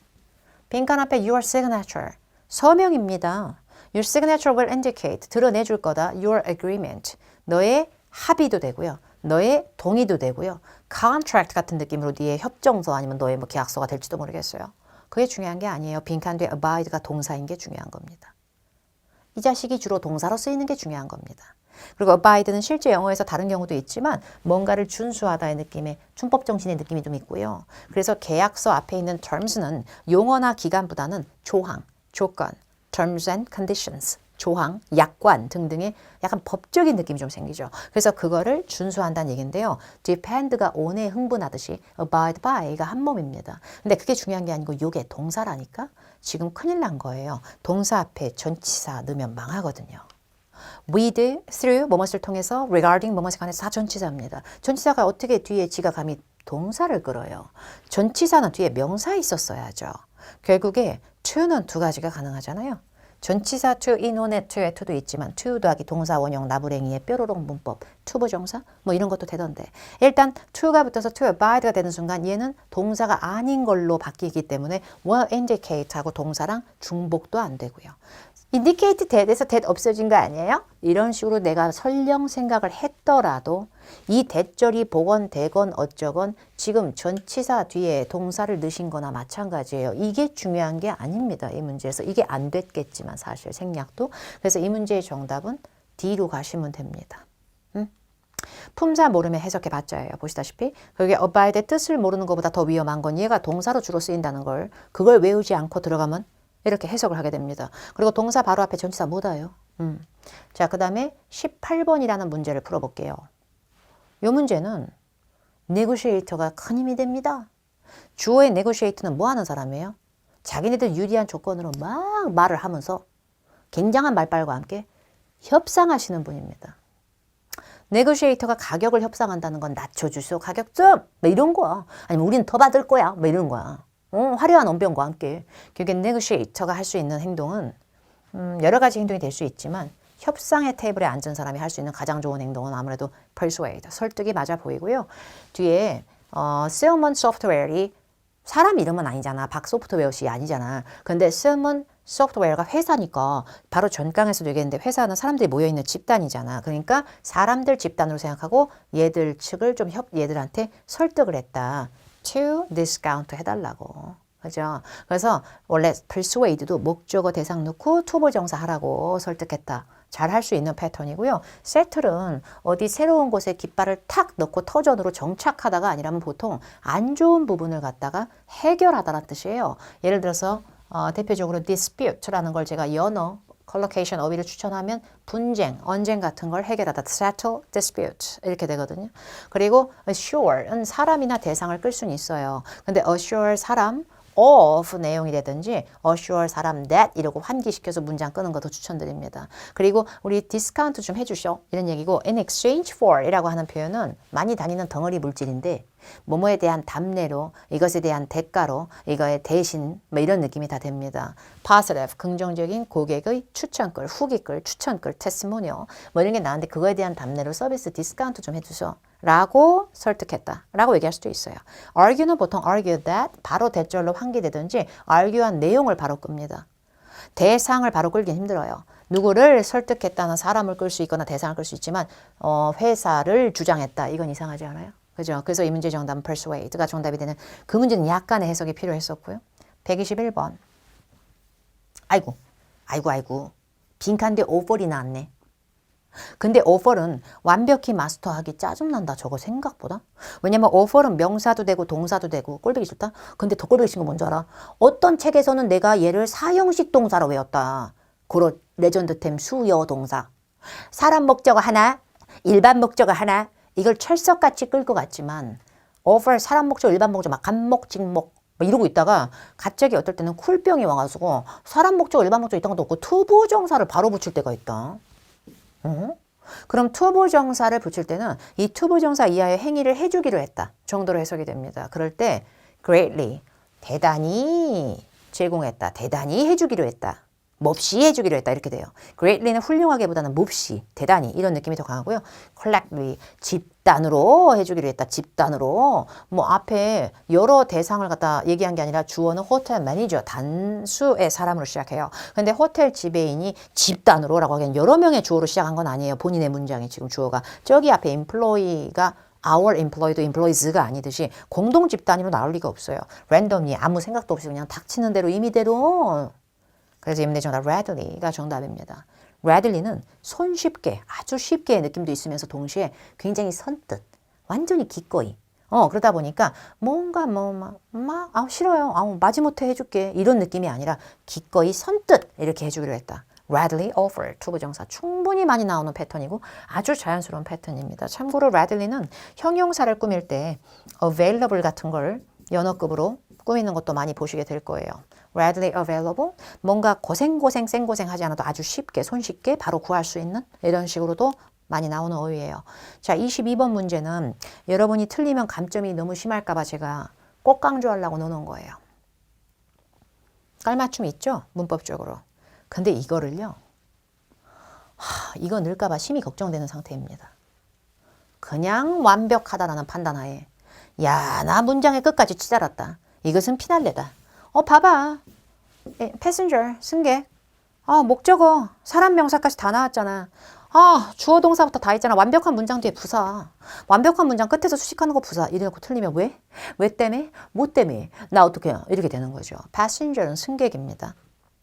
빈칸 앞에 your signature 서명입니다. Your signature will indicate 드러내줄 거다. Your agreement 너의 합의도 되고요. 너의 동의도 되고요. contract 같은 느낌으로 네의 협정서 아니면 너의 뭐 계약서가 될지도 모르겠어요. 그게 중요한 게 아니에요. 빈칸 뒤에 abide가 동사인 게 중요한 겁니다. 이 자식이 주로 동사로 쓰이는 게 중요한 겁니다. 그리고 abide는 실제 영어에서 다른 경우도 있지만 뭔가를 준수하다의 느낌의 춘법 정신의 느낌이 좀 있고요. 그래서 계약서 앞에 있는 terms는 용어나 기간보다는 조항, 조건, terms and conditions, 조항, 약관 등등의 약간 법적인 느낌이 좀 생기죠. 그래서 그거를 준수한다는 얘기인데요. depend가 on에 흥분하듯이 abide by가 한 몸입니다. 근데 그게 중요한 게 아니고 이게 동사라니까 지금 큰일 난 거예요. 동사 앞에 전치사 넣으면 망하거든요. with, through, 뭐뭇을 통해서, regarding, 뭐뭇에 관해서 다 전치사입니다. 전치사가 어떻게 뒤에 지가 감히 동사를 끌어요. 전치사는 뒤에 명사 있었어야죠. 결국에 to는 두 가지가 가능하잖아요. 전치사 to, in, on의 to의 to도 있지만 to 더하기 동사 원형 나부랭이의 뾰로롱 문법 투부정사 뭐 이런 것도 되던데 일단 to가 붙어서 to abide가 되는 순간 얘는 동사가 아닌 걸로 바뀌기 때문에 will indicate 하고 동사랑 중복도 안 되고요. indicate that에서 that 없어진 거 아니에요? 이런 식으로 내가 설령 생각을 했더라도 이 that절이 복원되건 어쩌건 지금 전치사 뒤에 동사를 넣으신 거나 마찬가지예요. 이게 중요한 게 아닙니다. 이 문제에서. 이게 안 됐겠지만 사실 생략도. 그래서 이 문제의 정답은 D로 가시면 됩니다. 품사 모르면 해석해 봤자예요. 보시다시피 그게 about의 뜻을 모르는 것보다 더 위험한 건 얘가 동사로 주로 쓰인다는 걸 그걸 외우지 않고 들어가면 이렇게 해석을 하게 됩니다. 그리고 동사 바로 앞에 전치사 못 와요. 자, 그 다음에 18번이라는 문제를 풀어볼게요. 이 문제는 negotiator가 큰 힘이 됩니다. 주어의 negotiator는 뭐 하는 사람이에요? 자기네들 유리한 조건으로 막 말을 하면서 굉장한 말빨과 함께 협상하시는 분입니다. 네고시에이터가 가격을 협상한다는 건 낮춰주소 가격 좀! 뭐 이런 거야. 아니면 우리는 더 받을 거야. 뭐 이런 거야. 화려한 언변과 함께. 결국엔 네고시에이터가 할 수 있는 행동은 여러 가지 행동이 될 수 있지만 협상의 테이블에 앉은 사람이 할 수 있는 가장 좋은 행동은 아무래도 persuade, 설득이 맞아 보이고요. 뒤에 Salmon Software이 사람 이름은 아니잖아. 박 소프트웨어시 아니잖아. 근데 Salmon 소프트웨어가 회사니까 바로 전강에서도 얘기했는데 회사는 사람들이 모여있는 집단이잖아. 그러니까 사람들 집단으로 생각하고 얘들 측을 좀 얘들한테 설득을 했다. To discount 해달라고. 그죠? 그래서 원래 persuade도 목적어 대상 넣고 투부정사 하라고 설득했다. 잘 할 수 있는 패턴이고요. settle은 어디 새로운 곳에 깃발을 탁 넣고 터전으로 정착하다가 아니라면 보통 안 좋은 부분을 갖다가 해결하다라는 뜻이에요. 예를 들어서 대표적으로 dispute라는 걸 제가 연어 collocation 어휘를 추천하면 분쟁, 언쟁 같은 걸 해결하다 settle, dispute 이렇게 되거든요. 그리고 assure은 사람이나 대상을 끌 수는 있어요. 근데 assure 사람 of 내용이 되든지 assure 사람 that 이러고 환기시켜서 문장 끄는 것도 추천드립니다. 그리고 우리 디스카운트 좀 해주셔 이런 얘기고 in exchange for 이라고 하는 표현은 많이 다니는 덩어리 물질인데 뭐뭐에 대한 답례로 이것에 대한 대가로 이거의 대신 뭐 이런 느낌이 다 됩니다. positive 긍정적인 고객의 추천글, 후기글, 추천글, testimonial 뭐 이런 게 나오는데 그거에 대한 답례로 서비스 디스카운트 좀 해주셔 라고 설득했다 라고 얘기할 수도 있어요. argue는 보통 argue that 바로 대절로 환기되든지 argue한 내용을 바로 끕니다. 대상을 바로 끌긴 힘들어요. 누구를 설득했다는 사람을 끌 수 있거나 대상을 끌 수 있지만 회사를 주장했다 이건 이상하지 않아요? 그죠? 그래서 이 문제 정답은 persuade가 정답이 되는 그 문제는 약간의 해석이 필요했었고요. 121번. 아이고. 빈칸데 offer이 나왔네. 근데 offer은 완벽히 마스터하기 짜증난다. 저거 생각보다. 왜냐면 offer은 명사도 되고 동사도 되고 꼴보기 싫다. 근데 더 꼴보기 싫은 건 뭔지 알아? 어떤 책에서는 내가 얘를 사형식 동사로 외웠다. 그런 레전드템 수여 동사. 사람 목적어 하나, 일반 목적어 하나. 이걸 철석같이 끌 것 같지만 offer 사람 목적어, 일반 목적어 막 간목, 직목 뭐 이러고 있다가 갑자기 어떨 때는 쿨병이 와가지고 사람 목적어, 일반 목적어 있던 것도 없고 투부정사를 바로 붙일 때가 있다. 그럼 투부정사를 붙일 때는 이 투부정사 이하의 행위를 해주기로 했다 정도로 해석이 됩니다. 그럴 때 greatly 대단히 제공했다. 대단히 해주기로 했다. 몹시 해주기로 했다 이렇게 돼요. greatly는 훌륭하게보다는 몹시 대단히 이런 느낌이 더 강하고요. collectively 집단으로 해주기로 했다. 집단으로 뭐 앞에 여러 대상을 갖다 얘기한 게 아니라 주어는 호텔 매니저 단수의 사람으로 시작해요. 근데 호텔 지배인이 집단으로라고 하기엔 여러 명의 주어로 시작한 건 아니에요. 본인의 문장이 지금 주어가 저기 앞에 employee가 our employee도 employees가 아니듯이 공동 집단으로 나올 리가 없어요. randomly 아무 생각도 없이 그냥 닥치는 대로 임의대로. 그래서 이 문제 정답 readly가 정답입니다. readly는 손쉽게 아주 쉽게의 느낌도 있으면서 동시에 굉장히 선뜻 완전히 기꺼이 그러다 보니까 뭔가 싫어요. 마지못해 해줄게 이런 느낌이 아니라 기꺼이 선뜻 이렇게 해주기로 했다. readily offer 투부정사 충분히 많이 나오는 패턴이고 아주 자연스러운 패턴입니다. 참고로 readly는 형용사를 꾸밀 때 available 같은 걸 연어급으로 꾸미는 것도 많이 보시게 될 거예요. readily available 뭔가 생고생 하지 않아도 아주 쉽게 손쉽게 바로 구할 수 있는 이런 식으로도 많이 나오는 어휘예요. 자, 22번 문제는 여러분이 틀리면 감점이 너무 심할까 봐 제가 꼭 강조하려고 넣어놓은 거예요. 깔맞춤 있죠? 문법적으로. 근데 이거를요. 이거 넣을까 봐 심히 걱정되는 상태입니다. 그냥 완벽하다라는 판단하에 야, 나 문장의 끝까지 치달았다. 이것은 피날레다. 봐봐. 패신저, 승객. 아, 목적어, 사람 명사까지 다 나왔잖아. 아, 주어 동사부터 다 있잖아. 완벽한 문장 뒤에 부사. 완벽한 문장 끝에서 수식하는 거 부사. 이래놓고 틀리면 왜? 왜 때문에? 뭐 때문에? 나 어떻게 해요? 이렇게 되는 거죠. passenger는 승객입니다.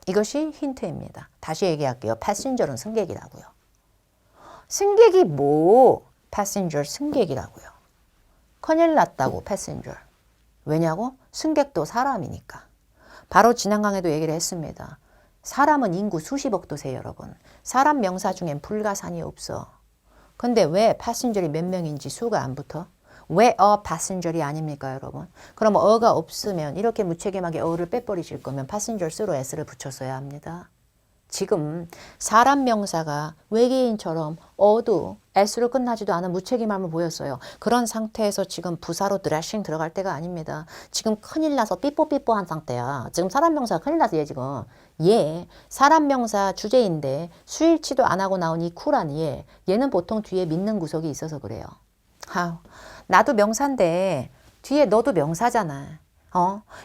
이것이 힌트입니다. 다시 얘기할게요. passenger는 승객이라고요. 승객이 뭐? passenger 승객이라고요. 큰일 났다고 passenger. 왜냐고? 승객도 사람이니까. 바로 지난 강에도 얘기를 했습니다. 사람은 인구 수십억도 세요, 여러분. 사람 명사 중엔 불가산이 없어. 근데 왜 passenger이 몇 명인지 수가 안 붙어? 왜 a passenger이 아닙니까, 여러분? 그럼 어가 없으면 이렇게 무책임하게 어를 빼버리실 거면 passenger 쓰로 s를 붙였어야 합니다. 지금 사람 명사가 외계인처럼 어도 s로 끝나지도 않은 무책임함을 보였어요. 그런 상태에서 지금 부사로 드래싱 들어갈 때가 아닙니다. 지금 큰일 나서 삐뽀삐뽀한 상태야. 지금 사람 명사가 큰일 나서 얘 지금. 얘 사람 명사 주제인데 수일치도 안 하고 나온 이 쿨한 얘는 보통 뒤에 믿는 구석이 있어서 그래요. 나도 명사인데 뒤에 너도 명사잖아.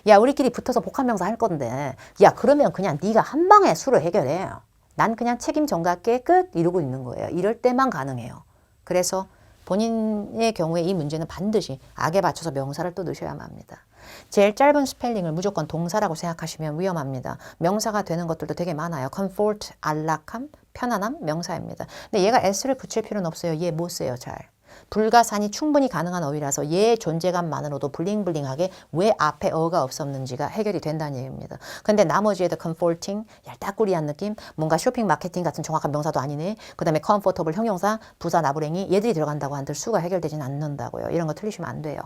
야, 우리끼리 붙어서 복합명사 할 건데, 야, 그러면 그냥 네가 한 방에 수를 해결해. 난 그냥 책임 전가할게 끝 이러고 있는 거예요. 이럴 때만 가능해요. 그래서 본인의 경우에 이 문제는 반드시 악에 맞춰서 명사를 또 넣으셔야만 합니다. 제일 짧은 스펠링을 무조건 동사라고 생각하시면 위험합니다. 명사가 되는 것들도 되게 많아요. comfort, 안락함, 편안함, 명사입니다. 근데 얘가 s를 붙일 필요는 없어요. 얘 못 써요, 잘. 불가산이 충분히 가능한 어휘라서 얘의 존재감만으로도 블링블링하게 왜 앞에 어가 없었는지가 해결이 된다는 얘기입니다. 근데 나머지에도 comforting, 얄따꾸리한 느낌, 뭔가 쇼핑 마케팅 같은 정확한 명사도 아니네. 그 다음에 comfortable 형용사, 부사 나부랭이 얘들이 들어간다고 한들 수가 해결되진 않는다고요. 이런 거 틀리시면 안 돼요.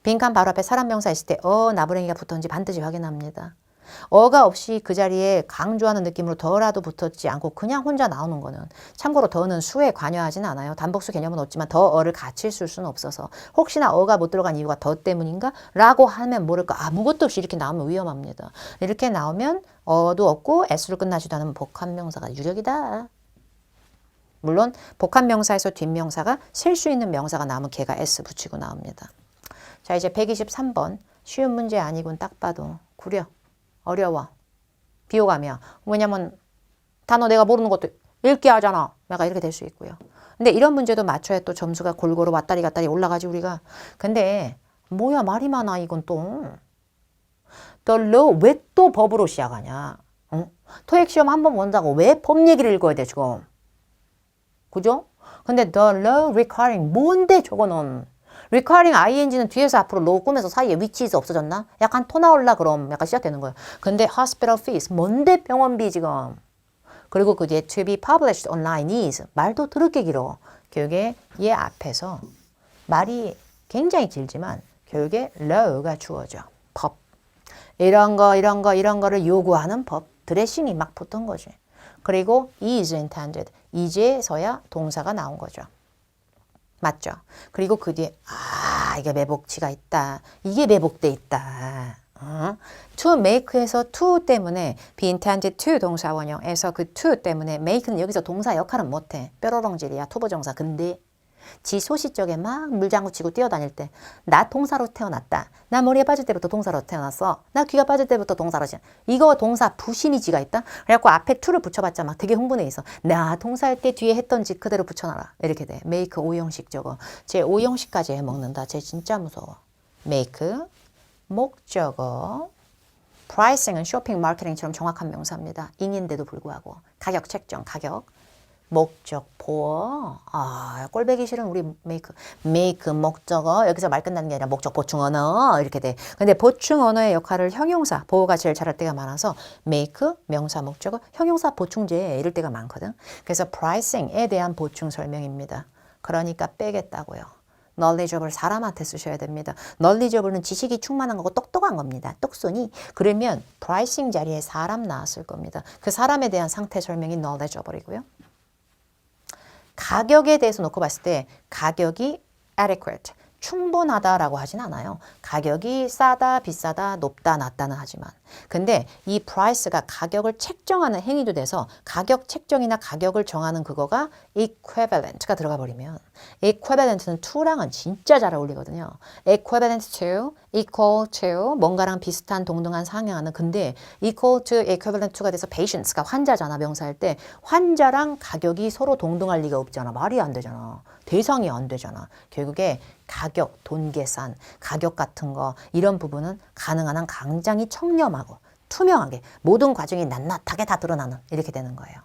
빈칸 바로 앞에 사람 명사 있을 때 나부랭이가 붙었는지 반드시 확인합니다. 어가 없이 그 자리에 강조하는 느낌으로 더라도 붙었지 않고 그냥 혼자 나오는 거는 참고로 더는 수에 관여하진 않아요. 단복수 개념은 없지만 더어를 같이 쓸 수는 없어서 혹시나 어가 못 들어간 이유가 더 때문인가? 라고 하면 모를까 아무것도 없이 이렇게 나오면 위험합니다. 이렇게 나오면 어도 없고 s로 끝나지도 않으면 복합명사가 유력이다. 물론 복합명사에서 뒷명사가 셀 수 있는 명사가 나오면 걔가 s 붙이고 나옵니다. 자, 이제 123번 쉬운 문제 아니군 딱 봐도 구려. 어려워. 비호감이야. 왜냐면 단어 내가 모르는 것도 읽게 하잖아. 약간 이렇게 될 수 있고요. 근데 이런 문제도 맞춰야 또 점수가 골고루 왔다리 갔다리 올라가지 우리가. 근데 뭐야 말이 많아 이건 또. The law 왜 또 법으로 시작하냐. 토익 시험 한 번 본다고 왜 법 얘기를 읽어야 돼 지금. 그죠? 근데 the law requiring 뭔데 저거는. requiring ing는 뒤에서 앞으로 law 꾸면서 사이에 which is 없어졌나? 약간 토 나올라 그럼 약간 시작되는 거예요. 근데 hospital fees 뭔데 병원비 지금. 그리고 그 뒤에 to be published online is 말도 더럽게 길어. 결국에 얘 앞에서 말이 굉장히 길지만 결국에 law가 주어져. 법. 이런 거를 요구하는 법. 드레싱이 막 붙은 거지. 그리고 is intended. 이제서야 동사가 나온 거죠. 맞죠? 그리고 그 뒤에 이게 매복치가 있다. 이게 매복돼 있다. to make에서 to 때문에 be intended to 동사 원형에서 그 to 때문에 make는 여기서 동사 역할은 못해. 뾰로롱질이야. 투부정사. 근데 지 소시적에 막 물장구 치고 뛰어다닐 때 나 동사로 태어났다. 나 머리에 빠질 때부터 동사로 태어났어. 나 귀가 빠질 때부터 동사로 이거 동사 부심이 지가 있다. 그래갖고 앞에 to를 붙여봤자 막 되게 흥분해 있어. 나 동사할 때 뒤에 했던 짓 그대로 붙여놔라. 이렇게 돼. make 5형식 저거. 제 5형식까지 해먹는다. 쟤 진짜 무서워. make 목적어 pricing은 쇼핑 마케팅처럼 정확한 명사입니다. ing인데도 불구하고 가격 책정 가격 목적 보어 꼴배기 싫은 우리 make 목적어 여기서 말 끝나는 게 아니라 목적 보충 언어 이렇게 돼. 근데 보충 언어의 역할을 형용사 보어가 제일 잘할 때가 많아서 make 명사 목적어 형용사 보충제 이럴 때가 많거든. 그래서 pricing에 대한 보충 설명입니다. 그러니까 빼겠다고요. knowledgeable 사람한테 쓰셔야 됩니다. knowledgeable는 지식이 충만한 거고 똑똑한 겁니다. 똑순이. 그러면 pricing 자리에 사람 나왔을 겁니다. 그 사람에 대한 상태 설명이 knowledgeable이고요. 가격에 대해서 놓고 봤을 때 가격이 adequate, 충분하다라고 하진 않아요. 가격이 싸다, 비싸다, 높다, 낮다는 하지만 근데 이 price가 가격을 책정하는 행위도 돼서 가격 책정이나 가격을 정하는 그거가 equivalent가 들어가 버리면 equivalent는 to랑은 진짜 잘 어울리거든요. equivalent to, equal to, 뭔가랑 비슷한, 동등한, 상향하는. 근데 equal to, equivalent to가 돼서 patient가 환자잖아, 명사할 때. 환자랑 가격이 서로 동등할 리가 없잖아. 말이 안 되잖아. 대상이 안 되잖아. 결국에 가격, 돈 계산, 가격 같은 거 이런 부분은 가능한 한 굉장히 청렴하고 투명하게 모든 과정이 낱낱하게 다 드러나는 이렇게 되는 거예요.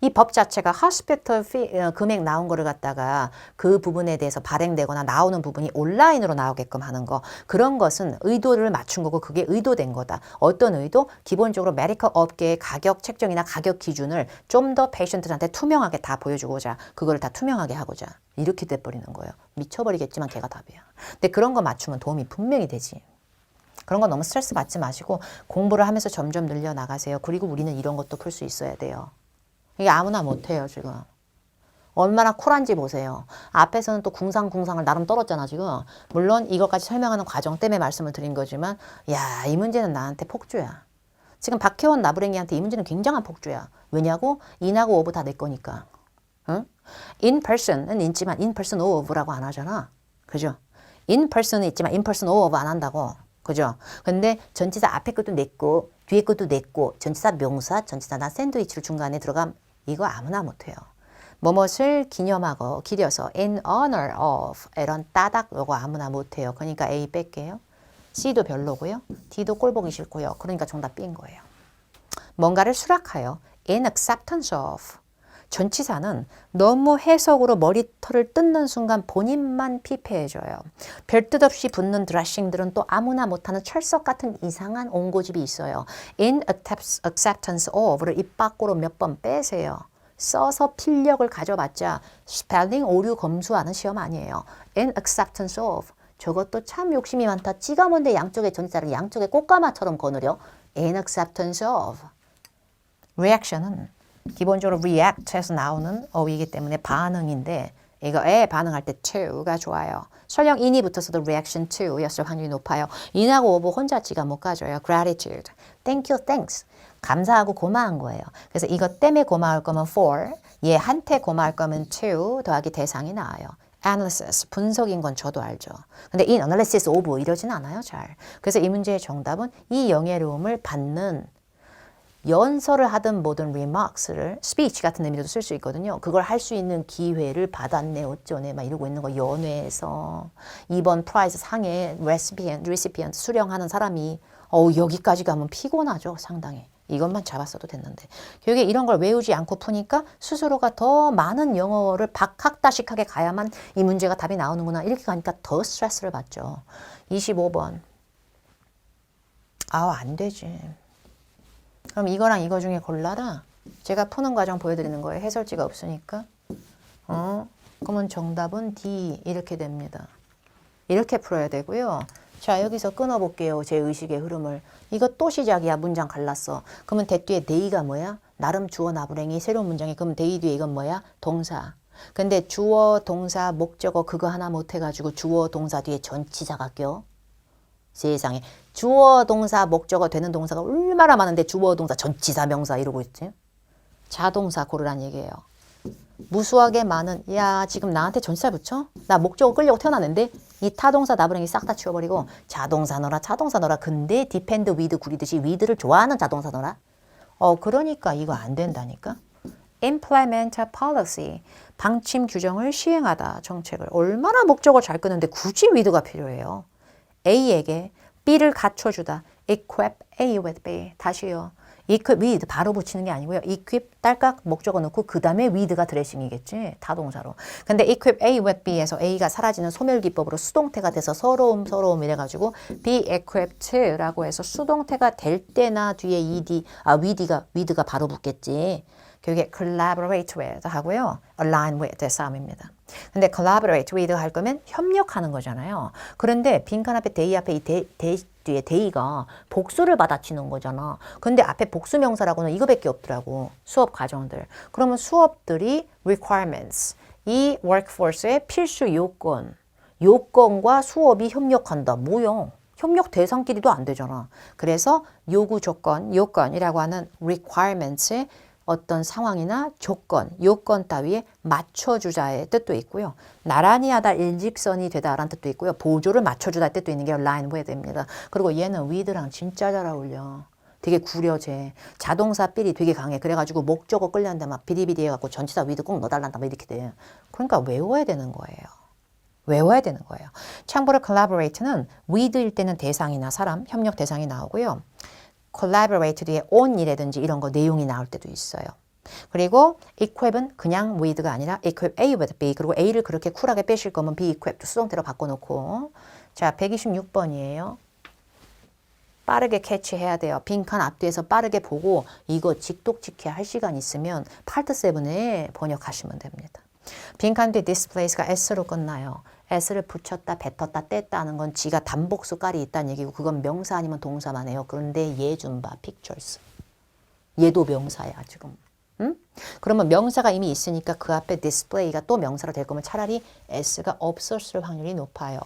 이 법 자체가 hospital fee, 금액 나온 거를 갖다가 그 부분에 대해서 발행되거나 나오는 부분이 온라인으로 나오게끔 하는 거, 그런 것은 의도를 맞춘 거고 그게 의도된 거다. 어떤 의도? 기본적으로 메디컬 업계의 가격 책정이나 가격 기준을 좀 더 페이션트한테 투명하게 다 보여주고자, 그거를 다 투명하게 하고자 이렇게 돼버리는 거예요. 미쳐버리겠지만 걔가 답이야. 근데 그런 거 맞추면 도움이 분명히 되지. 그런 거 너무 스트레스 받지 마시고 공부를 하면서 점점 늘려나가세요. 그리고 우리는 이런 것도 풀 수 있어야 돼요. 이게 아무나 못해요, 지금. 얼마나 쿨한지 보세요. 앞에서는 또 궁상을 나름 떨었잖아, 지금. 물론 이것까지 설명하는 과정 때문에 말씀을 드린 거지만, 야, 이 문제는 나한테 폭주야. 지금 박혜원 나부랭이한테 이 문제는 굉장한 폭주야. 왜냐고? in하고 of 다 내 거니까. 응? in person은 있지만 in person of라고 안 하잖아. 그죠? in person은 있지만 in person of 안 한다고. 그죠? 근데 전치사 앞에 것도 냈고 뒤에 것도 냈고 전치사 명사, 전치사 나 샌드위치를 중간에 들어가면 이거 아무나 못해요. 뭐뭇을 기념하고 기려서 in honor of 이런 따닥 요거 아무나 못해요. 그러니까 A 뺄게요. C도 별로고요. D도 꼴 보기 싫고요. 그러니까 정답 B인 거예요. 뭔가를 수락하여 in acceptance of. 전치사는 너무 해석으로 머리털을 뜯는 순간 본인만 피폐해져요. 별뜻 없이 붙는 드래싱들은 또 아무나 못하는 철석 같은 이상한 옹고집이 있어요. in acceptance of를 입 밖으로 몇 번 빼세요. 써서 필력을 가져봤자 스펠링 오류 검수하는 시험 아니에요. in acceptance of. 저것도 참 욕심이 많다. 찌가 뭔데 양쪽에 전치사를 양쪽에 꽃가마처럼 거느려. in acceptance of. reaction은 기본적으로 react에서 나오는 어휘이기 때문에 반응인데 이거에 반응할 때 to가 좋아요. 설령 in이 붙어서도 reaction to 였을 확률이 높아요. in하고 of 혼자지가 못 가져요. gratitude, thank you, thanks. 감사하고 고마운 거예요. 그래서 이것 때문에 고마울 거면 for, 얘한테 고마울 거면 to 더하기 대상이 나와요. analysis, 분석인 건 저도 알죠. 근데 in analysis of 이러진 않아요, 잘. 그래서 이 문제의 정답은 이 영예로움을 받는 연설을 하든 뭐든 remarks를 speech 같은 의미로도 쓸 수 있거든요. 그걸 할 수 있는 기회를 받았네 어쩌네 막 이러고 있는 거. 연회에서 이번 프라이즈 상에 recipient 수령하는 사람이 여기까지 가면 피곤하죠, 상당히. 이것만 잡았어도 됐는데 결국에 이런 걸 외우지 않고 푸니까 스스로가 더 많은 영어를 박학다식하게 가야만 이 문제가 답이 나오는구나 이렇게 가니까 더 스트레스를 받죠. 25번 안 되지. 그럼 이거랑 이거 중에 골라라. 제가 푸는 과정 보여드리는 거예요. 해설지가 없으니까. 그러면 정답은 D 이렇게 됩니다. 이렇게 풀어야 되고요. 자, 여기서 끊어볼게요. 제 의식의 흐름을. 이거 또 시작이야. 문장 갈랐어. 그러면 대 뒤에 they가 뭐야? 나름 주어 나부랭이 새로운 문장이. 그럼 they 뒤에 이건 뭐야? 동사. 근데 주어, 동사, 목적어 그거 하나 못해가지고 주어, 동사 뒤에 전치사가 껴. 세상에. 주어, 동사, 목적어 되는 동사가 얼마나 많은데 주어, 동사, 전치사, 명사 이러고 있지. 자동사 고르란 얘기예요. 무수하게 많은 야 지금 나한테 전치사 붙여? 나 목적어 끌려고 태어났는데 이 타동사 나부랭이 싹 다 치워버리고 자동사 넣어라 자동사 넣어라. 근데 depend with 구리듯이 with를 좋아하는 자동사 넣어라. 그러니까 이거 안 된다니까. implement a policy. 방침 규정을 시행하다. 정책을. 얼마나 목적어 잘 끄는데 굳이 with가 필요해요. A에게 B를 갖춰주다. equip A with B. 다시요. equip with 바로 붙이는 게 아니고요. equip 딸깍 목적어 넣고 그 다음에 with가 드레싱이겠지. 타동사로. 근데 equip A with B에서 A가 사라지는 소멸기법으로 수동태가 돼서 서러움 이래가지고 be equipped라고 해서 수동태가 될 때나 뒤에 with가 바로 붙겠지. 그게 collaborate with 하고요. align with 싸움입니다. 근데 collaborate with 할 거면 협력하는 거잖아요. 그런데 빈칸 앞에 they 앞에 이 뒤에 they가 복수를 받아치는 거잖아. 근데 앞에 복수 명사라고는 이거밖에 없더라고. 수업 과정들. 그러면 수업들이 requirements, 이 workforce의 필수 요건과 수업이 협력한다. 뭐야? 협력 대상끼리도 안 되잖아. 그래서 요구 조건, 요건이라고 하는 requirements의 어떤 상황이나 조건, 요건 따위에 맞춰주자의 뜻도 있고요. 나란히 하다 일직선이 되다라는 뜻도 있고요. 보조를 맞춰주다의 뜻도 있는 게 align with입니다. 그리고 얘는 with랑 진짜 잘 어울려. 되게 구려져. 자동사 삘이 되게 강해. 그래가지고 목적어 끌려는데 막 비리비리 해갖고 전치사 with 꼭 넣어달란다 막 이렇게 돼. 그러니까 외워야 되는 거예요. 외워야 되는 거예요. 참고로 collaborate는 with일 때는 대상이나 사람, 협력 대상이 나오고요. collaborate 뒤에 on이라든지 이런 거 내용이 나올 때도 있어요. 그리고 equip은 그냥 with가 아니라 equip A with B. 그리고 A를 그렇게 쿨하게 빼실 거면 be equipped 수동태로 바꿔놓고. 자, 126번이에요. 빠르게 캐치해야 돼요. 빈칸 앞뒤에서 빠르게 보고 이거 직독직해 할 시간 있으면 파트 7에 번역하시면 됩니다. 빈칸 뒤 displace가 s로 끝나요. s를 붙였다, 뱉었다, 뗐다 하는 건 지가 단복수 깔이 있다는 얘기고 그건 명사 아니면 동사만 해요. 그런데 얘 좀 봐, pictures. 얘도 명사야 지금. 응? 그러면 명사가 이미 있으니까 그 앞에 display가 또 명사로 될 거면 차라리 s가 없었을 확률이 높아요.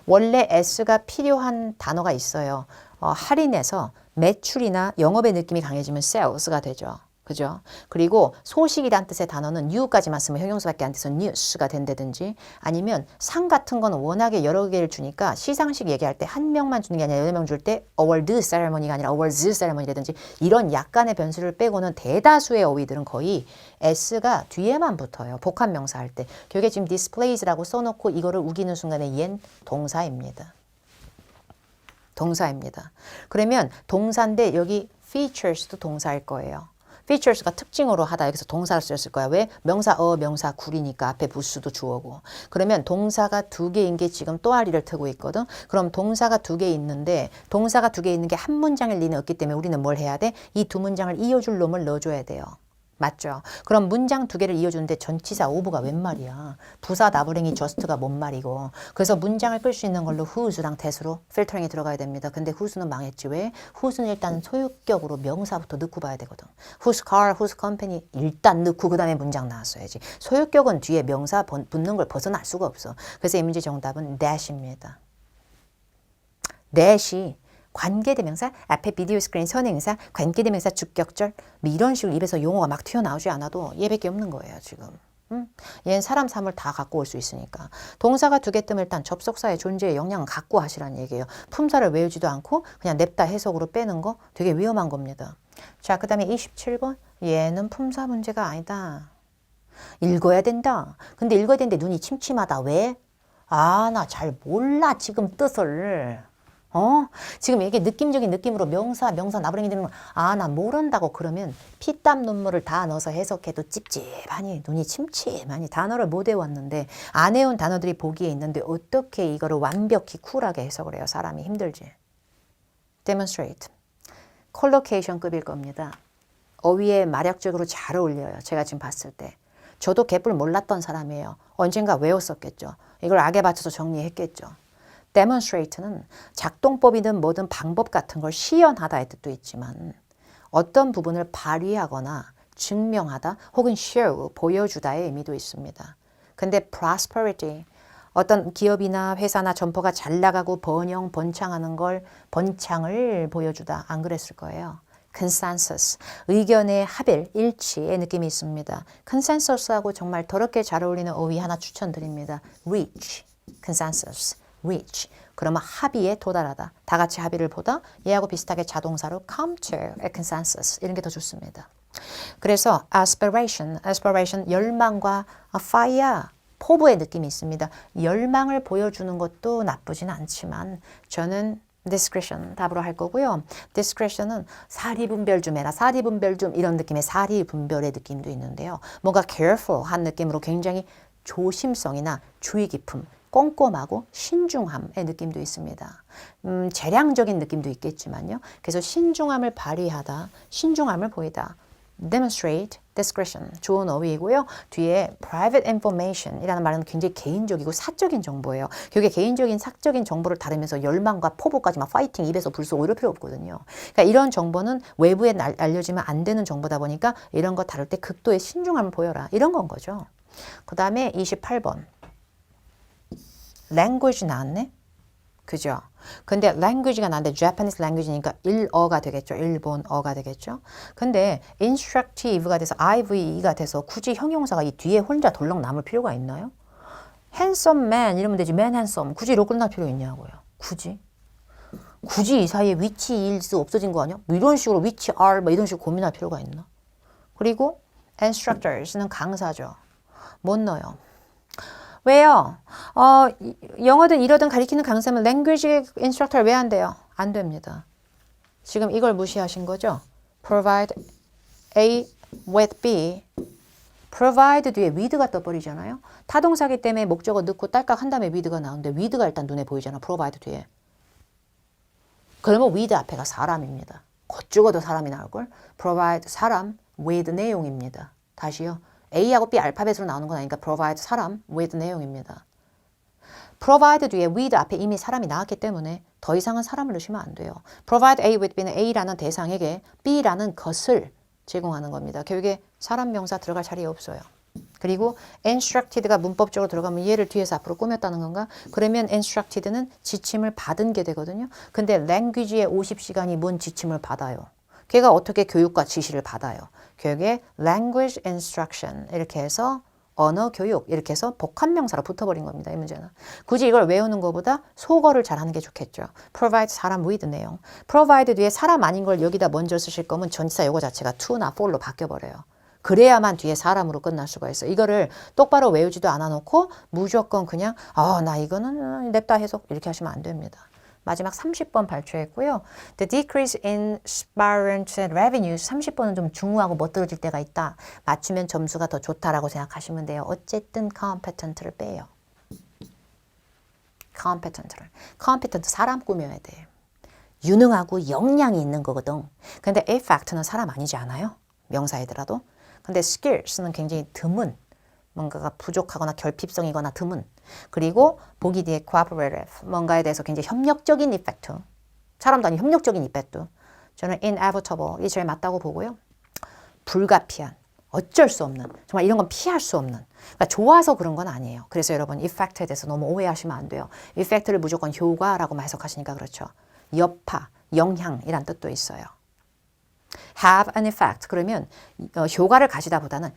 원래 s가 필요한 단어가 있어요. 할인해서 매출이나 영업의 느낌이 강해지면 sales가 되죠. 그죠? 그리고 소식이란 뜻의 단어는 new까지만 쓰면 형용사밖에 안 돼서 news가 된다든지 아니면 상 같은 거는 워낙에 여러 개를 주니까 시상식 얘기할 때 한 명만 주는 게 아니라 여러 명 줄 때 award ceremony가 아니라 awards ceremony라든지 이런 약간의 변수를 빼고는 대다수의 어휘들은 거의 s가 뒤에만 붙어요. 복합 명사 할 때. 그게 지금 displays라고 써놓고 이거를 우기는 순간에 얜 동사입니다. 동사입니다. 그러면 동사인데 여기 features도 동사일 거예요. features가 특징으로 하다 여기서 동사를 쓰였을 거야. 왜? 명사 명사 구리니까 앞에 부수도 주어고. 그러면 동사가 두 개인 게 지금 또 아리를 트고 있거든. 그럼 동사가 두 개 있는데 동사가 두 개 있는 게 한 문장일 리는 없기 때문에 우리는 뭘 해야 돼? 이 두 문장을 이어줄 놈을 넣어줘야 돼요. 맞죠? 그럼 문장 두 개를 이어주는데 전치사 오브가 웬 말이야? 부사 나부랭이 저스트가 뭔 말이고. 그래서 문장을 끌 수 있는 걸로 whose랑 that으로 필터링이 들어가야 됩니다. 근데 whose는 망했지. 왜? whose는 일단 소유격으로 명사부터 넣고 봐야 되거든. whose car, whose company 일단 넣고 그 다음에 문장 나왔어야지. 소유격은 뒤에 명사 붙는 걸 벗어날 수가 없어. 그래서 이 문제 정답은 that입니다. that이 관계대명사, 앞에 비디오 스크린 선행사, 관계대명사 주격절 뭐 이런 식으로 입에서 용어가 막 튀어나오지 않아도 얘밖에 없는 거예요 지금. 얘는 사람 사물 다 갖고 올 수 있으니까. 동사가 두 개 뜨면 일단 접속사의 존재의 영향은 갖고 하시라는 얘기예요. 품사를 외우지도 않고 그냥 냅다 해석으로 빼는 거 되게 위험한 겁니다. 자, 그 다음에 27번. 얘는 품사 문제가 아니다. 읽어야 된다. 근데 읽어야 되는데 눈이 침침하다. 왜? 아, 나 잘 몰라 지금 뜻을. 지금 이게 느낌적인 느낌으로 명사 나부랭이 되는 거, 아, 나 모른다고 그러면 피땀 눈물을 다 넣어서 해석해도 찝찝하니 눈이 침침하니 단어를 못 외웠는데 안 외운 단어들이 보기에 있는데 어떻게 이거를 완벽히 쿨하게 해석을 해요? 사람이 힘들지. demonstrate. collocation급일 겁니다. 어휘에 마력적으로 잘 어울려요. 제가 지금 봤을 때. 저도 개뿔 몰랐던 사람이에요. 언젠가 외웠었겠죠. 이걸 악에 받쳐서 정리했겠죠. demonstrate는 작동법이든 뭐든 방법 같은 걸 시연하다의 뜻도 있지만 어떤 부분을 발휘하거나 증명하다 혹은 show, 보여주다의 의미도 있습니다. 근데 prosperity, 어떤 기업이나 회사나 점포가 잘 나가고 번창하는 걸 번창을 보여주다 안 그랬을 거예요. consensus, 의견의 합일, 일치의 느낌이 있습니다. consensus하고 정말 더럽게 잘 어울리는 어휘 하나 추천드립니다. reach, consensus. reach. 그러면 합의에 도달하다. 다 같이 합의를 보다. 얘하고 비슷하게 자동사로 come to a consensus. 이런 게 더 좋습니다. 그래서 aspiration 열망과 fire, 포부의 느낌이 있습니다. 열망을 보여주는 것도 나쁘진 않지만 저는 discretion 답으로 할 거고요. discretion은 사리분별 좀 해라. 사리분별 좀 이런 느낌의 사리분별의 느낌도 있는데요. 뭔가 careful한 느낌으로 굉장히 조심성이나 주의 깊음 꼼꼼하고 신중함의 느낌도 있습니다. 재량적인 느낌도 있겠지만요. 그래서 신중함을 발휘하다, 신중함을 보이다. demonstrate, discretion. 좋은 어휘이고요. 뒤에 private information 이라는 말은 굉장히 개인적이고 사적인 정보예요. 그게 개인적인 사적인 정보를 다루면서 열망과 포부까지 막 파이팅, 입에서 불쏘고 이럴 필요 없거든요. 그러니까 이런 정보는 외부에 알려지면 안 되는 정보다 보니까 이런 거 다룰 때 극도의 신중함을 보여라. 이런 건 거죠. 그 다음에 28번. language 나왔네. 그죠? 근데 language가 나는데 Japanese language니까 일어가 되겠죠. 일본어가 되겠죠. 근데 instructive가 돼서 IVE가 돼서 굳이 형용사가 이 뒤에 혼자 덜렁 남을 필요가 있나요? handsome man 이러면 되지. man handsome. 굳이 이로 끝날 필요 있냐고요. 굳이 이 사이에 which is 없어진 거 아니야? 뭐 이런 식으로 which are 뭐 이런 식으로 고민할 필요가 있나? 그리고 instructors는 강사죠. 못 넣어요. 왜요? 영어든 이러든 가리키는 강사면 language instructor 왜 안 돼요? 안 됩니다. 지금 이걸 무시하신 거죠? provide A with B. provide 뒤에 with가 떠버리잖아요. 타동사기 때문에 목적어 넣고 딸깍 한 다음에 with가 나오는데 with가 일단 눈에 보이잖아. provide 뒤에. 그러면 with 앞에가 사람입니다. 곧 죽어도 사람이 나올걸? provide 사람 with 내용입니다. 다시요. A하고 B 알파벳으로 나오는 건 아니니까 provide 사람 with 내용입니다. provide 뒤에 with 앞에 이미 사람이 나왔기 때문에 더 이상은 사람을 넣으시면 안 돼요. provide A with B는 A라는 대상에게 B라는 것을 제공하는 겁니다. 결국에 사람 명사 들어갈 자리에 없어요. 그리고 instructed가 문법적으로 들어가면 얘를 뒤에서 앞으로 꾸몄다는 건가? 그러면 instructed는 지침을 받은 게 되거든요. 근데 language의 50시간이 뭔 지침을 받아요? 걔가 어떻게 교육과 지시를 받아요? 결국에 language instruction 이렇게 해서 언어 교육 이렇게 해서 복합명사로 붙어버린 겁니다. 이 문제는. 굳이 이걸 외우는 것보다 속어를 잘하는 게 좋겠죠. provide 사람 with 내용. provide 뒤에 사람 아닌 걸 여기다 먼저 쓰실 거면 전치사 요거 자체가 to나 for로 바뀌어버려요. 그래야만 뒤에 사람으로 끝날 수가 있어요. 이거를 똑바로 외우지도 않아 놓고 무조건 그냥 나 이거는 냅다 해석 이렇게 하시면 안 됩니다. 마지막 30번 발표했고요. The decrease in aspirant revenues 30번은 좀 중후하고 멋들어질 때가 있다. 맞추면 점수가 더 좋다라고 생각하시면 돼요. 어쨌든 competent를 빼요. competent 사람 꾸며야 돼. 유능하고 역량이 있는 거거든. 근데 effect는 사람 아니지 않아요? 명사이더라도. 근데 skills는 굉장히 드문. 뭔가가 부족하거나 결핍성이거나 드문. 그리고 보기 뒤에 cooperative, 뭔가에 대해서 굉장히 협력적인 effect. 사람도 아닌 협력적인 effect. 저는 inevitable, 이 제일 맞다고 보고요. 불가피한, 어쩔 수 없는, 정말 이런 건 피할 수 없는. 그러니까 좋아서 그런 건 아니에요. 그래서 여러분 effect에 대해서 너무 오해하시면 안 돼요. effect를 무조건 효과라고만 해석하시니까 그렇죠. 여파, 영향이란 뜻도 있어요. have an effect 그러면 효과를 가지다 보다는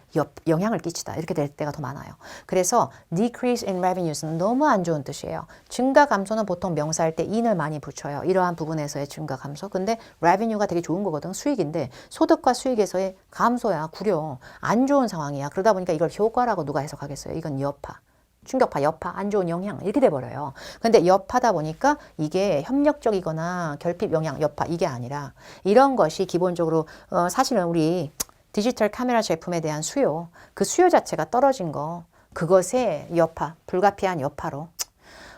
영향을 끼치다 이렇게 될 때가 더 많아요. 그래서 decrease in revenues는 너무 안 좋은 뜻이에요. 증가 감소는 보통 명사할 때 in을 많이 붙여요. 이러한 부분에서의 증가 감소. 근데 revenue가 되게 좋은 거거든. 수익인데 소득과 수익에서의 감소야. 구려. 안 좋은 상황이야. 그러다 보니까 이걸 효과라고 누가 해석하겠어요. 이건 여파. 충격파, 여파, 안 좋은 영향 이렇게 돼버려요. 근데 여파다 보니까 이게 협력적이거나 결핍 영향, 여파 이게 아니라 이런 것이 기본적으로 사실은 우리 디지털 카메라 제품에 대한 수요, 그 수요 자체가 떨어진 거 그것의 여파, 불가피한 여파로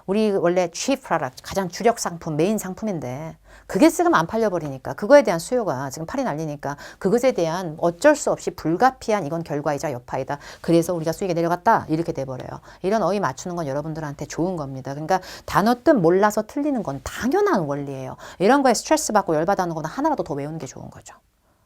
우리 원래 cheap product, 가장 주력 상품, 메인 상품인데 그게 지금 안 팔려버리니까 그거에 대한 수요가 지금 팔이 날리니까 그것에 대한 어쩔 수 없이 불가피한 이건 결과이자 여파이다. 그래서 우리가 수익이 내려갔다. 이렇게 돼버려요. 이런 어휘 맞추는 건 여러분들한테 좋은 겁니다. 그러니까 단어 뜻 몰라서 틀리는 건 당연한 원리예요. 이런 거에 스트레스 받고 열받아하는 거는 하나라도 더 외우는 게 좋은 거죠.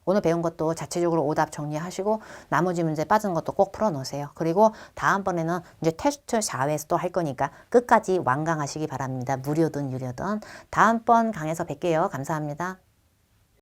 오늘 배운 것도 자체적으로 오답 정리하시고 나머지 문제 빠진 것도 꼭 풀어놓으세요. 그리고 다음번에는 이제 테스트 4회에서 또 할 거니까 끝까지 완강하시기 바랍니다. 무료든 유료든. 다음번 강에서 뵐게요. 감사합니다.